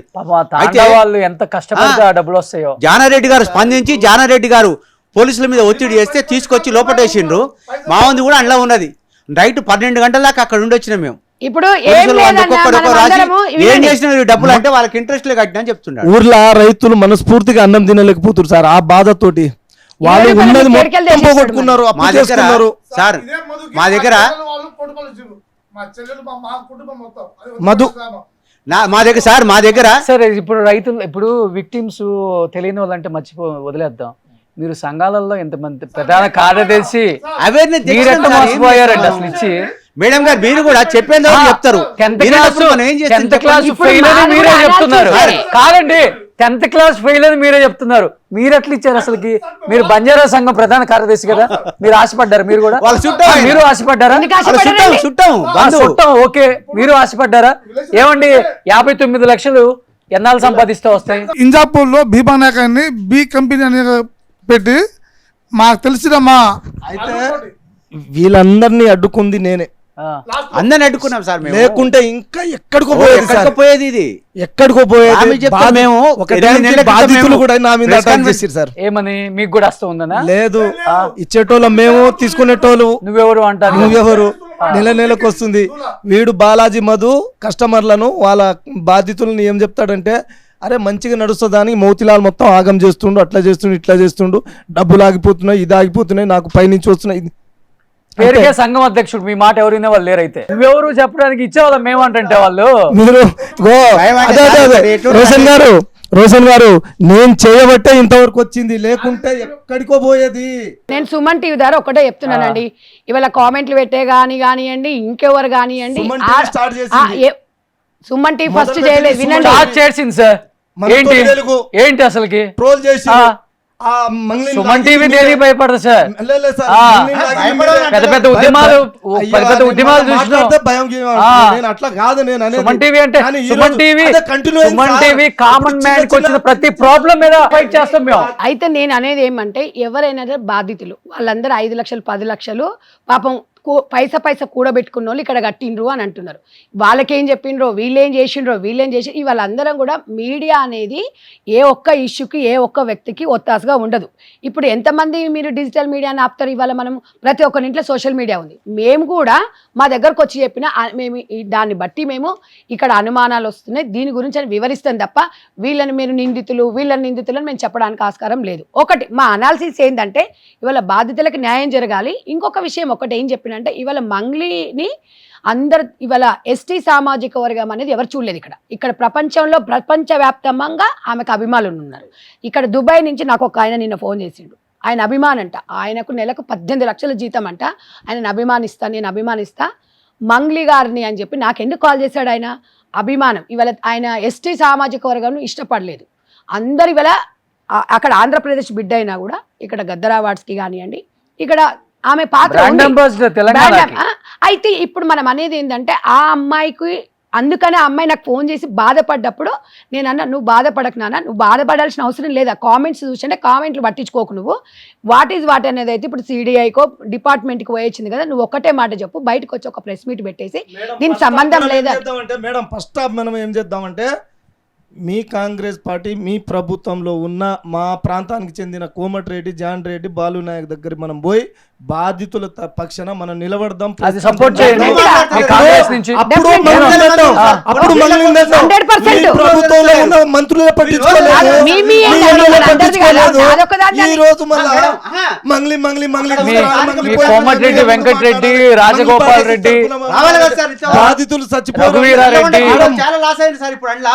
అయితే వాళ్ళు ఎంత కష్టపడితే ఆ డబ్బులు వస్తాయో. జానారెడ్డి గారు స్పందించి జానారెడ్డి గారు పోలీసుల మీద ఒత్తిడి చేస్తే తీసుకొచ్చి లోపటేసిండ్రు. మా ఉంది కూడా అందులో ఉన్నది. నైట్ 12 గంటల దాకా అక్కడ ఉండొచ్చినాం మేము. ఇప్పుడు ఏం పోలీసులు లేదన్నా, ఒక్కొక్కరు మనం రాసి అందరము ఏం వినండి. చేసిన డబ్బులు అంటే వాళ్ళకి ఇంట్రెస్ట్ కట్టినా అని చెప్తున్నాడు. ఊర్లో రైతులు మనస్ఫూర్తిగా అన్నం తినలేకపోతున్నారు సార్. ఆ బాధతోటి వాళ్ళు ఇరవై ఉన్నది మంది మొత్తం కేరళ పోగొట్టుకున్నారు, అప్పు మా దగ్గర చేసుకున్నారు. సార్ మా దగ్గర మధు మా దగ్గర సరే ఇప్పుడు రైతులు ఇప్పుడు విక్టిమ్స్ తెలియని వాళ్ళంటే వదిలేద్దాం. మీరు సంఘాలలో ఎంతమంది ప్రధాన కార్యదర్శి అవేర్నెస్ మీరెట్లా మోసపోయారండి అసలు ఇచ్చి. మేడం గారు మీరు కూడా చెప్పేందుకు చెప్తారు. 10th వినేటప్పుడు మనం ఏం చేస్తాం 10th క్లాస్ చెప్పండి. ఫెయిల్ అని మాది మీరే కూడా చెప్తున్నారు. అనాల్సిందే. కాదండి 10th క్లాస్ ఫెయిల్ అని మీరే చెప్తున్నారు. మీరు ఎట్లా ఇచ్చారు అసలుకి? మీరు బంజారా సంఘం ప్రధాన కార్యదర్శి కదా, మీరు ఆశపడ్డారు. మీరు కూడా వాళ్ళ చుట్టం ఆయన. మీరు ఆశపడ్డారా? ఎందుకు వాళ్ళ ఆశపడ్డారండి? చుట్టం బంధువు. చుట్టం ఓకే, మీరు ఆశపడ్డారా? ఏమండి 59 లక్షలు ఎన్నాళ్ళు సంపాదిస్తే వస్తాయి? ఇంజాపూర్ లో భీమానాయక్ అని బి కంపెనీ అని పెట్టి మాకు తెలిసిన మా అయితే వీళ్ళందరినీ అడ్డుకుంది నేనే. ఆ. అందరిని అడ్డుకున్నాం సార్ మేము. లేకుంటే ఇంకా ఎక్కడికో పోయేది సార్. ఎక్కడికి పోయేది ఇది. ఎక్కడికో పోయేది. ఆమె చెప్తా మేము ఒక 8 టైంకి నెలల క్రితం బాధితులు మేము కూడా నా మీద press అటాక్ conference చేసిరు సార్. ఏమని మీకు కూడా వస్తూ ఉందనా? లేదు, ఇచ్చేటోళ్ళం మేము, తీసుకునేటోళ్ళు నువ్వెవరు అంటారు? నువ్వెవరు. నెలకు వస్తుంది. వీడు బాలాజీ మధు కస్టమర్లను వాళ్ళ బాధితులను ఏం చెప్తాడంటే, అరే మంచిగా నడుస్తుందని మోతిలాల్ మొత్తం ఆగం చేస్తుండు, అట్లా చేస్తుండు, ఇట్లా చేస్తుండు, డబ్బులు ఆగిపోతున్నాయి, ఇది ఆగిపోతున్నాయి, నాకు పైనుంచి వస్తున్నాయి. పేరుకే సంఘం అధ్యక్షుడు, మీ మాట ఎవరైనా వాళ్ళు లేరైతే నువ్వెవరు చెప్పడానికి ఇచ్చేవాళ్ళం మేమంటే వాళ్ళు. మీరు అదే అదే అదే రోషన్ గారు నేను చేయబట్టే ఇంతవరకు వచ్చింది, లేకుంటే ఎక్కడికో పోయేది. నేను సుమన్ టీవీ ద్వారా ఒకటే చెప్తున్నానండి. ఇవాళ కామెంట్లు పెట్టే కానివ్వండి, ఇంకెవరు కానివ్వండి, సుమన్ టీవీ స్టార్ట్ చేసింది. సుమన్ టీవీ ఫస్ట్ చేయలేదు. వినండి, స్టార్ట్ చేసింది సార్. మనతో ఏంటి తెలుగు ఏంటి అసలుకి ట్రోల్ చేసి ఆ మంగ్లీని సుమన్ టీవీ దేనికి భయపడదు సార్. లేదు సార్, ఆ, మంగ్లీని లాగి పెద్ద పెద్ద ఉద్యమాలు అయ్యో, పెద్ద పెద్ద అది ఉద్యమాలు మనం చూసినాం. మాట్లాడితే భయం గీయం అంటున్నాను. నేను అట్లా కాదు నేను అనేది. సుమన్ టీవీ అంటే కానీ ఈ సుమన్ రోజు టీవీ అదే continue అయింది సుమన్ సార్. టీవీ కామన్ ఇప్పుడు మ్యాన్ కి వచ్చిన చిన్న ప్రతి ప్రాబ్లం మీద ఫైట్ చేస్తాం మేము. అయితే నేను అనేది ఏమంటే, ఎవరైనా సరే బాధితులు వాళ్ళందరూ 5 లక్షలు 10 లక్షలు పాపం పైసా కూడబెట్టుకున్న వాళ్ళు ఇక్కడ కట్టిండ్రు అని అంటున్నారు. వాళ్ళకేం చెప్పిండ్రో, వీళ్ళేం చేసి వాళ్ళందరం కూడా మీడియా అనేది ఏ ఒక్క ఇష్యూకి ఏ ఒక్క వ్యక్తికి ఒత్తాసుగా ఉండదు. ఇప్పుడు ఎంతమంది మీరు డిజిటల్ మీడియాని ఆపుతారు? ఇవాళ మనం ప్రతి ఒక్కరింట్లో సోషల్ మీడియా ఉంది. మేము కూడా మా దగ్గరకు వచ్చి చెప్పిన మేము దాన్ని బట్టి మేము ఇక్కడ అనుమానాలు వస్తున్నాయి, దీని గురించి అని వివరిస్తాం తప్ప వీళ్ళని మీరు నిందితులను మేము చెప్పడానికి ఆస్కారం లేదు. ఒకటి మా అనాలిసిస్ ఏంటంటే, ఇవాళ బాధితులకు న్యాయం జరగాలి. ఇంకొక విషయం ఒకటి ఏం చెప్పినంటే, ఇవాళ మంగ్లీని ఇవాళ ఎస్టీ సామాజిక వర్గం అనేది ఎవరు చూడలేదు. ఇక్కడ ప్రపంచవ్యాప్తంగా ఆమెకు అభిమానులు ఉన్నారు. ఇక్కడ దుబాయ్ నుంచి నాకు ఒక ఆయన నిన్న ఫోన్ చేసిండు. ఆయన అభిమానంట, ఆయనకు నెలకు 18 లక్షల జీతం అంట. నేను అభిమానిస్తా మంగ్లీ గారిని అని చెప్పి నాకు ఎందుకు కాల్ చేశాడు? ఆయన అభిమానం. ఇవాళ ఆయన ఎస్టీ సామాజిక వర్గంను ఇష్టపడలేదు. అందరు ఇవాళ అక్కడ ఆంధ్రప్రదేశ్ బిడ్డ అయినా కూడా ఇక్కడ గద్దర్ అవార్డ్స్కి కానివ్వండి, ఇక్కడ ఆమె పాత్ర అయితే ఇప్పుడు మనం అనేది ఏంటంటే, ఆ అమ్మాయికి అందుకనే ఆ అమ్మాయి నాకు ఫోన్ చేసి బాధపడ్డప్పుడు నేను అన్నా, నువ్వు బాధపడకు నాన్న, నువ్వు బాధపడాల్సిన అవసరం లేదా. కామెంట్స్ చూసంటే కామెంట్లు పట్టించుకోకు నువ్వు. వాట్ అనేది అయితే ఇప్పుడు సిడిఐకో డిపార్ట్మెంట్కి పోయొచ్చింది కదా, నువ్వు ఒక్కటే మాట చెప్పు, బయటకు వచ్చి ఒక ప్రెస్ మీట్ పెట్టేసి దీనికి సంబంధం లేదా. మేడం ఫస్ట్ ఆఫ్ మనం ఏం చేద్దామంటే, మీ కాంగ్రెస్ పార్టీ మీ ప్రభుత్వంలో ఉన్న మా ప్రాంతానికి చెందిన కోమటిరెడ్డి, జాన్ రెడ్డి, బాలు నాయక్ దగ్గర మనం పోయి బాధితుల పక్షాన మనం నిలబడదాం. అది సపోర్ట్ చేయండి. మీ కాంగ్రెస్ నుంచి అప్పుడు ప్రభుత్వంలో ఉన్న మంత్రులే పట్టించుకోలేదు. లేదు. అదొకదాన్ని ఈ రోజు మళ్ళా మేడం, ఆహా. మంగ్లీ మీ కోమటిరెడ్డి వెంకటరెడ్డి, రాజగోపాల్ రెడ్డి, రావాలి కదా సార్, ఇట్లా బాధితులు చచ్చిపోయారు. రఘువీరారెడ్డి. చాలా లాస్ అయింది సార్ ఇప్పుడు అందులో.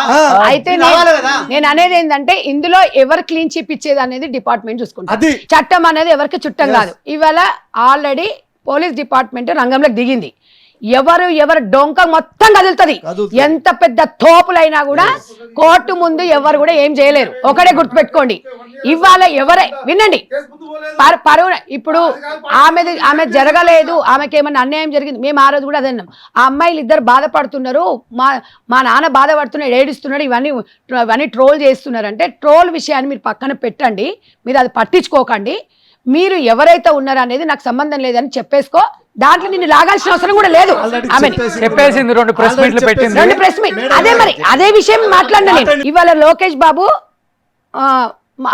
అయితే రావాలి కదా. నేను అనేది ఏంటంటే ఇందులో ఎవరు క్లీన్ చిప్ ఇచ్చేది అనేది డిపార్ట్మెంట్ చూసుకుంటారు. అది. చట్టం అనేది ఎవరికి చుట్టం కాదు. ఇవాళ ఆల్రెడీ పోలీస్ డిపార్ట్మెంట్ రంగంలోకి దిగింది. ఎవరు డొంక మొత్తం కదులుతుంది. ఎంత పెద్ద తోపులైనా కూడా కోర్టు ముందు ఎవరు కూడా ఏం చేయలేరు. ఒకటే గుర్తుపెట్టుకోండి. ఇవాళ వినండి, పరువు ఇప్పుడు ఆమె జరగలేదు, ఆమెకి ఏమన్నా అన్యాయం జరిగింది. మేము ఆ రోజు కూడా అదే అన్నాం. ఆ అమ్మాయిలు ఇద్దరు బాధపడుతున్నారు, మా నాన్న బాధపడుతున్నాడు, ఏడుస్తున్నాడు, ఇవన్నీ ట్రోల్ చేస్తున్నారు అంటే ట్రోల్ విషయాన్ని మీరు పక్కన పెట్టండి, మీరు అది పట్టించుకోకండి. మీరు ఎవరైతే ఉన్నారో అనేది నాకు సంబంధం లేదని చెప్పేసుకో. దాంట్లో నిన్ను లాగాల్సిన అవసరం కూడా లేదు. చెప్పేసింది, 2 ప్రెస్ మీట్లు పెట్టింది. 2 ప్రెస్ మీట్ అదే విషయం మాట్లాడినా నేను. ఇవాళ లోకేష్ బాబు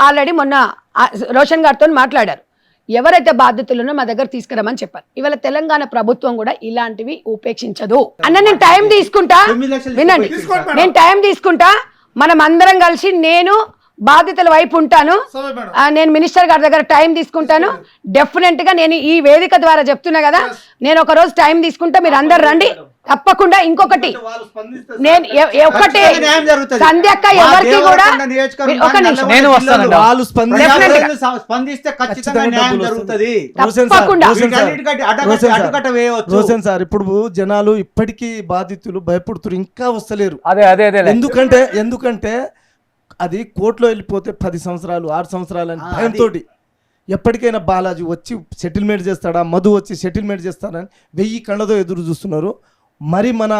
ఆల్రెడీ మొన్న రోషన్ గారితో మాట్లాడారు. ఎవరైతే బాధ్యతలున్నో మా దగ్గర తీసుకురమని చెప్పారు. ఇవాళ తెలంగాణ ప్రభుత్వం కూడా ఇలాంటివి ఉపేక్షించదు అన్న. నేను టైం తీసుకుంటా, వినండి, నేను టైం తీసుకుంటా. మనం అందరం కలిసి నేను బాధితుల వైపు ఉంటాను. నేను మినిస్టర్ గారి దగ్గర టైం తీసుకుంటాను. డెఫినెట్ గా నేను ఈ వేదిక ద్వారా చెప్తున్నా కదా, నేను ఒక రోజు టైం తీసుకుంటా, మీరు అందరు రండి తప్పకుండా. ఇంకొకటి నేను ఒక్కటే, సంధ్యక్క ఎవరికి కూడా ఒక నిమిషం, నేను వస్తానండి. వాళ్ళు స్పందిస్తే ఖచ్చితంగా న్యాయం జరుగుతుంది. తప్పకుండా. రోషన్ సార్, ఇప్పుడు జనాలు ఇప్పటికీ బాధితులు భయపడుతున్నారు, ఇంకా వస్తలేరు. అదే ఎందుకంటే అది కోర్టులో వెళ్ళిపోతే 10 సంవత్సరాలు 6 సంవత్సరాలు అని భయంతో ఎప్పటికైనా బాలాజీ వచ్చి సెటిల్మెంట్ చేస్తాడా, మధు వచ్చి సెటిల్మెంట్ చేస్తాడని 1000 కళ్ళతో ఎదురు చూస్తున్నారు. మరి మన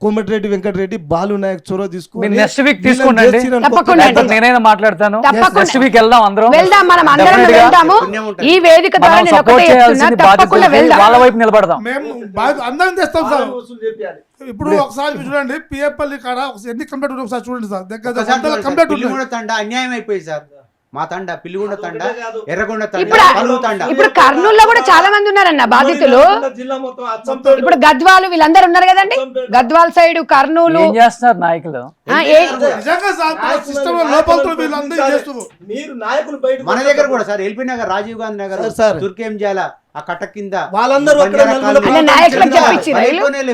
కోమటిరెడ్డి వెంకటరెడ్డి, బాలు నాయక్ చొరవ తీసుకుని నెక్స్ట్ వీక్ తీసుకోండి, నేనైనా మాట్లాడతాను. నెక్స్ట్ వీక్ వెళ్దాం, మనం అందరం వెళ్దాము. ఈ వేదిక ద్వారా నేను ఒకటే చెప్తున్నా, తప్పకుండా వెళ్దాం, వాళ్ళ వైపు నిలబడదాం. మేము అందరం తెస్తాం సార్. ఇప్పుడు ఒకసారి చూడండి, పిఎఫ్ఎల్ కాడ ఎన్ని కంప్లీట్ ఉన్నాయి ఒకసారి చూడండి సార్. దగ్గర కంప్లీట్ పిల్లిగొండ తండ అన్యాయం అయిపోయింది సార్. మా తండ పిల్లిగొండ తండ, ఎర్రగొండ తండ, ఇప్పుడు కర్నూలులో కూడా చాలా మంది ఉన్నారన్న బాధితులు. ఇప్పుడు గద్వాలు వీళ్ళందరూ ఉన్నారు కదండి, గద్వాల్ సైడ్, కర్నూలు. ఏం చేస్తున్నారు నాయకులు? మన దగ్గర కూడా సార్, ఎల్పీ నగర్, రాజీవ్ గాంధీ నగర్, దుర్గేం జాల, ఆ కట్ట కింద వాళ్ళందరూ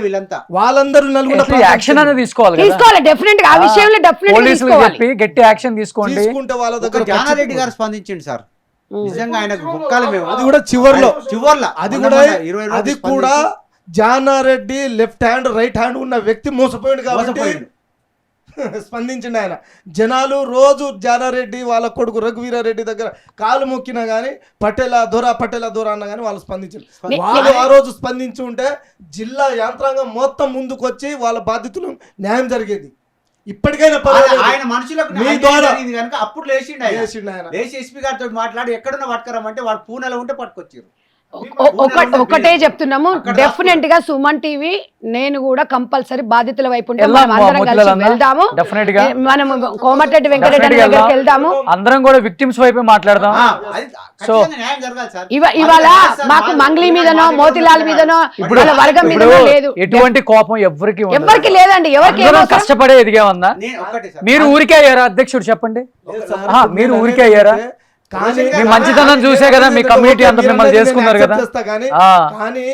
వీళ్ళంతా వాళ్ళందరూ నలుగురు యాక్షన్ అనేది తీసుకోవాలి. డెఫినెట్ గా ఆ విషయంలో పోలీసులు చెప్పి గట్టి యాక్షన్ తీసుకోండి. వాళ్ళ దగ్గర జానారెడ్డి గారు స్పందించింది సార్. నిజంగా ఆయనకు బొక్కాలి మేము. అది కూడా చివర్లో అది కూడా Janareddy left hand right hand ఉన్న వ్యక్తి మోసపోయాడు కాబట్టి స్పందించింది ఆయన. జనాలు రోజు జానారెడ్డి వాళ్ళ కొడుకు రఘువీరారెడ్డి దగ్గర కాలు మొక్కినా గానీ పటేలా దొర అన్నా కానీ వాళ్ళు స్పందించారు. వాళ్ళు ఆ రోజు స్పందించి ఉంటే జిల్లా యంత్రాంగం మొత్తం ముందుకు వచ్చి వాళ్ళ బాధితులు న్యాయం జరిగేది. ఇప్పటికైనా ఆయన మనుషులకు కనుక అప్పుడు లేచిండు ఆయన. లేచి ఎస్పీ గారితో మాట్లాడి ఎక్కడున్నా పట్టుకురమ్మంటే వాడు పూణెలో ఉంటే పట్టుకొచ్చారు. ఒకటే చెప్తున్నాము, డెఫినెట్ గా సుమన్ టీవీ నేను కూడా కంపల్సరీ బాధితుల వైపు వెళ్దాము. మనం కోమటిరెడ్డి వెంకటరెడ్డి దగ్గరికి వెళ్దాము, అందరం కూడా విక్టిమ్స్ వైపు మాట్లాడదాం. సో ఇవాళ మాకు మంగ్లీ మీదనో మోతిలాల్ మీదనో వర్గం మీదనో లేదు, ఎటువంటి కోపం ఎవరికి లేదండి. ఎవరికి కష్టపడే ఎదిగేమన్నా? మీరు ఊరికే అయ్యారా అధ్యక్షుడు? చెప్పండి, మీరు ఊరికే అయ్యారా? మీ మంచితనం చూసే కదా మీ కమ్యూనిటీ అంతా మిమ్మల్ని చేసుకున్నారు కదా. కానీ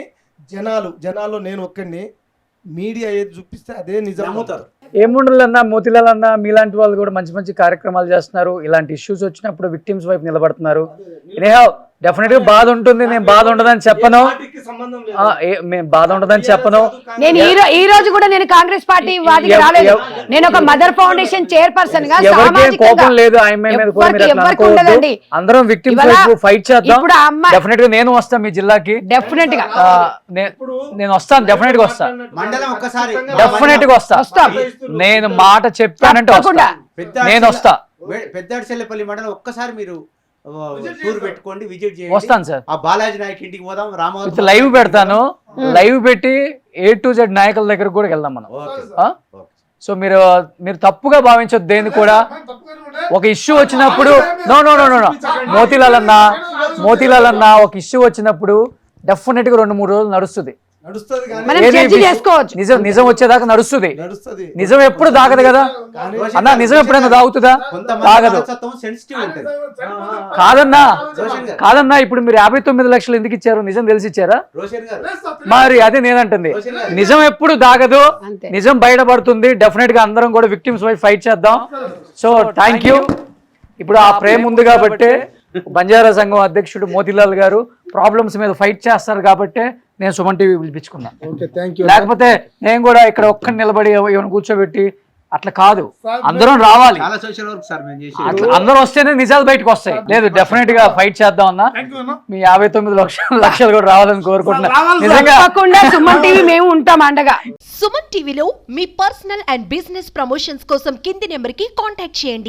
జనాలు నేను ఒక్కడిని, మీడియా ఏది చూపిస్తే అదే నిజం అవుతారు. ఏముండలన్నా, మోతిలాల్ అన్న మీలాంటి వాళ్ళు కూడా మంచి మంచి కార్యక్రమాలు చేస్తున్నారు. ఇలాంటి ఇష్యూస్ వచ్చినప్పుడు విక్టిమ్స్ వైపు నిలబడుతున్నారు. డెఫినెట్ గా బాధ ఉంటుంది, నేను బాధ ఉండదని చెప్పను, బాధ ఉండదని చెప్పను. నేను ఈ రోజు కూడా నేను కాంగ్రెస్ పార్టీ వాదికి రాలేదు. నేను ఒక మదర్ ఫౌండేషన్ చైర్పర్సన్ గా కోపం లేదు ఆయన మీద. అందరం విక్టిమ్స్ వైపు ఫైట్ చేద్దాం. డెఫినెట్ గా నేను వస్తాను మీ జిల్లాకి, డెఫినెట్ గా నేను వస్తాను, డెఫినెట్ గా వస్తాను, మండలం ఒక్కసారి డెఫినెట్ గా వస్తాను. నేను మాట చెప్పానంటే నేను వస్తా. పెద్దచెల్లపల్లి మండలం ఒక్కసారి మీరు టూర్ పెట్టుకోండి, విజిట్ చేయండి. వస్తాను సార్. ఆ బాలాజీ నాయక్ ఇంటికి పోదాం, రామోజీ లైవ్ పెడతాను, లైవ్ పెట్టి A to Z నాయకుల దగ్గర కూడా వెళ్దాం మనం. సో మీరు తప్పుగా భావించొద్దు దేని కూడా. ఒక ఇష్యూ వచ్చినప్పుడు నో మోతిలాల్ అన్న ఒక ఇష్యూ వచ్చినప్పుడు డెఫినెట్ గా 2-3 రోజులు నడుస్తుంది. నడుస్తుంది కానీ మనం ఏది జడ్జి చేసుకోవచ్చు. నిజం వచ్చేదాకా నడుస్తుంది. నడుస్తుంది. నిజం ఎప్పుడు దాగదు కదా అన్న, నిజం ఎప్పుడైనా దాగుతుందా? తాగదు. సెన్సిటివ్ ఉంటుంది. కాదన్నా ఇప్పుడు మీరు 59 లక్షలు ఎందుకు ఇచ్చారు? నిజం తెలిసి ఇచ్చారా? రోషన్ గారు మరి అది నేనంటుంది. నిజం ఎప్పుడు దాగదు, అంతే. నిజం బయటపడుతుంది. డెఫినెట్ గా అందరం కూడా విక్టిమ్స్ వైపు ఫైట్ చేద్దాం. So thank you. ఇప్పుడు ఆ ప్రేమ ఉంది కాబట్టి బంజారా సంఘం అధ్యక్షుడు మోతీలాల్ గారు ప్రాబ్లమ్స్ మీద ఫైట్ చేస్తారు కాబట్టి నేను సుమన్ టీవీ పిలిపించుకున్నా. Okay, thank you. లేకపోతే నేను కూడా ఇక్కడ ఒక్కడిని నిలబడి ఎవరిని కూర్చోబెట్టి అట్లా కాదు, అందరం రావాలి. చాలా సోషల్ వర్క్ సార్ మేము చేసి అట్లా అందరూ వస్తేనే నిజాలు బయటకు వస్తాయి. లేదు డెఫినెట్ గా ఫైట్ చేద్దాం అన్న. మీ 59 లక్షలు కూడా రావాలని కోరుకుంటున్నా. నిజంగా తప్పకుండా సుమన్ టీవీ మేము ఉంటాం అండగా. సుమన్ టీవీలో మీ పర్సనల్ అండ్ బిజినెస్ ప్రమోషన్స్ కోసం కింది నెంబర్కి కాంటాక్ట్ చేయండి.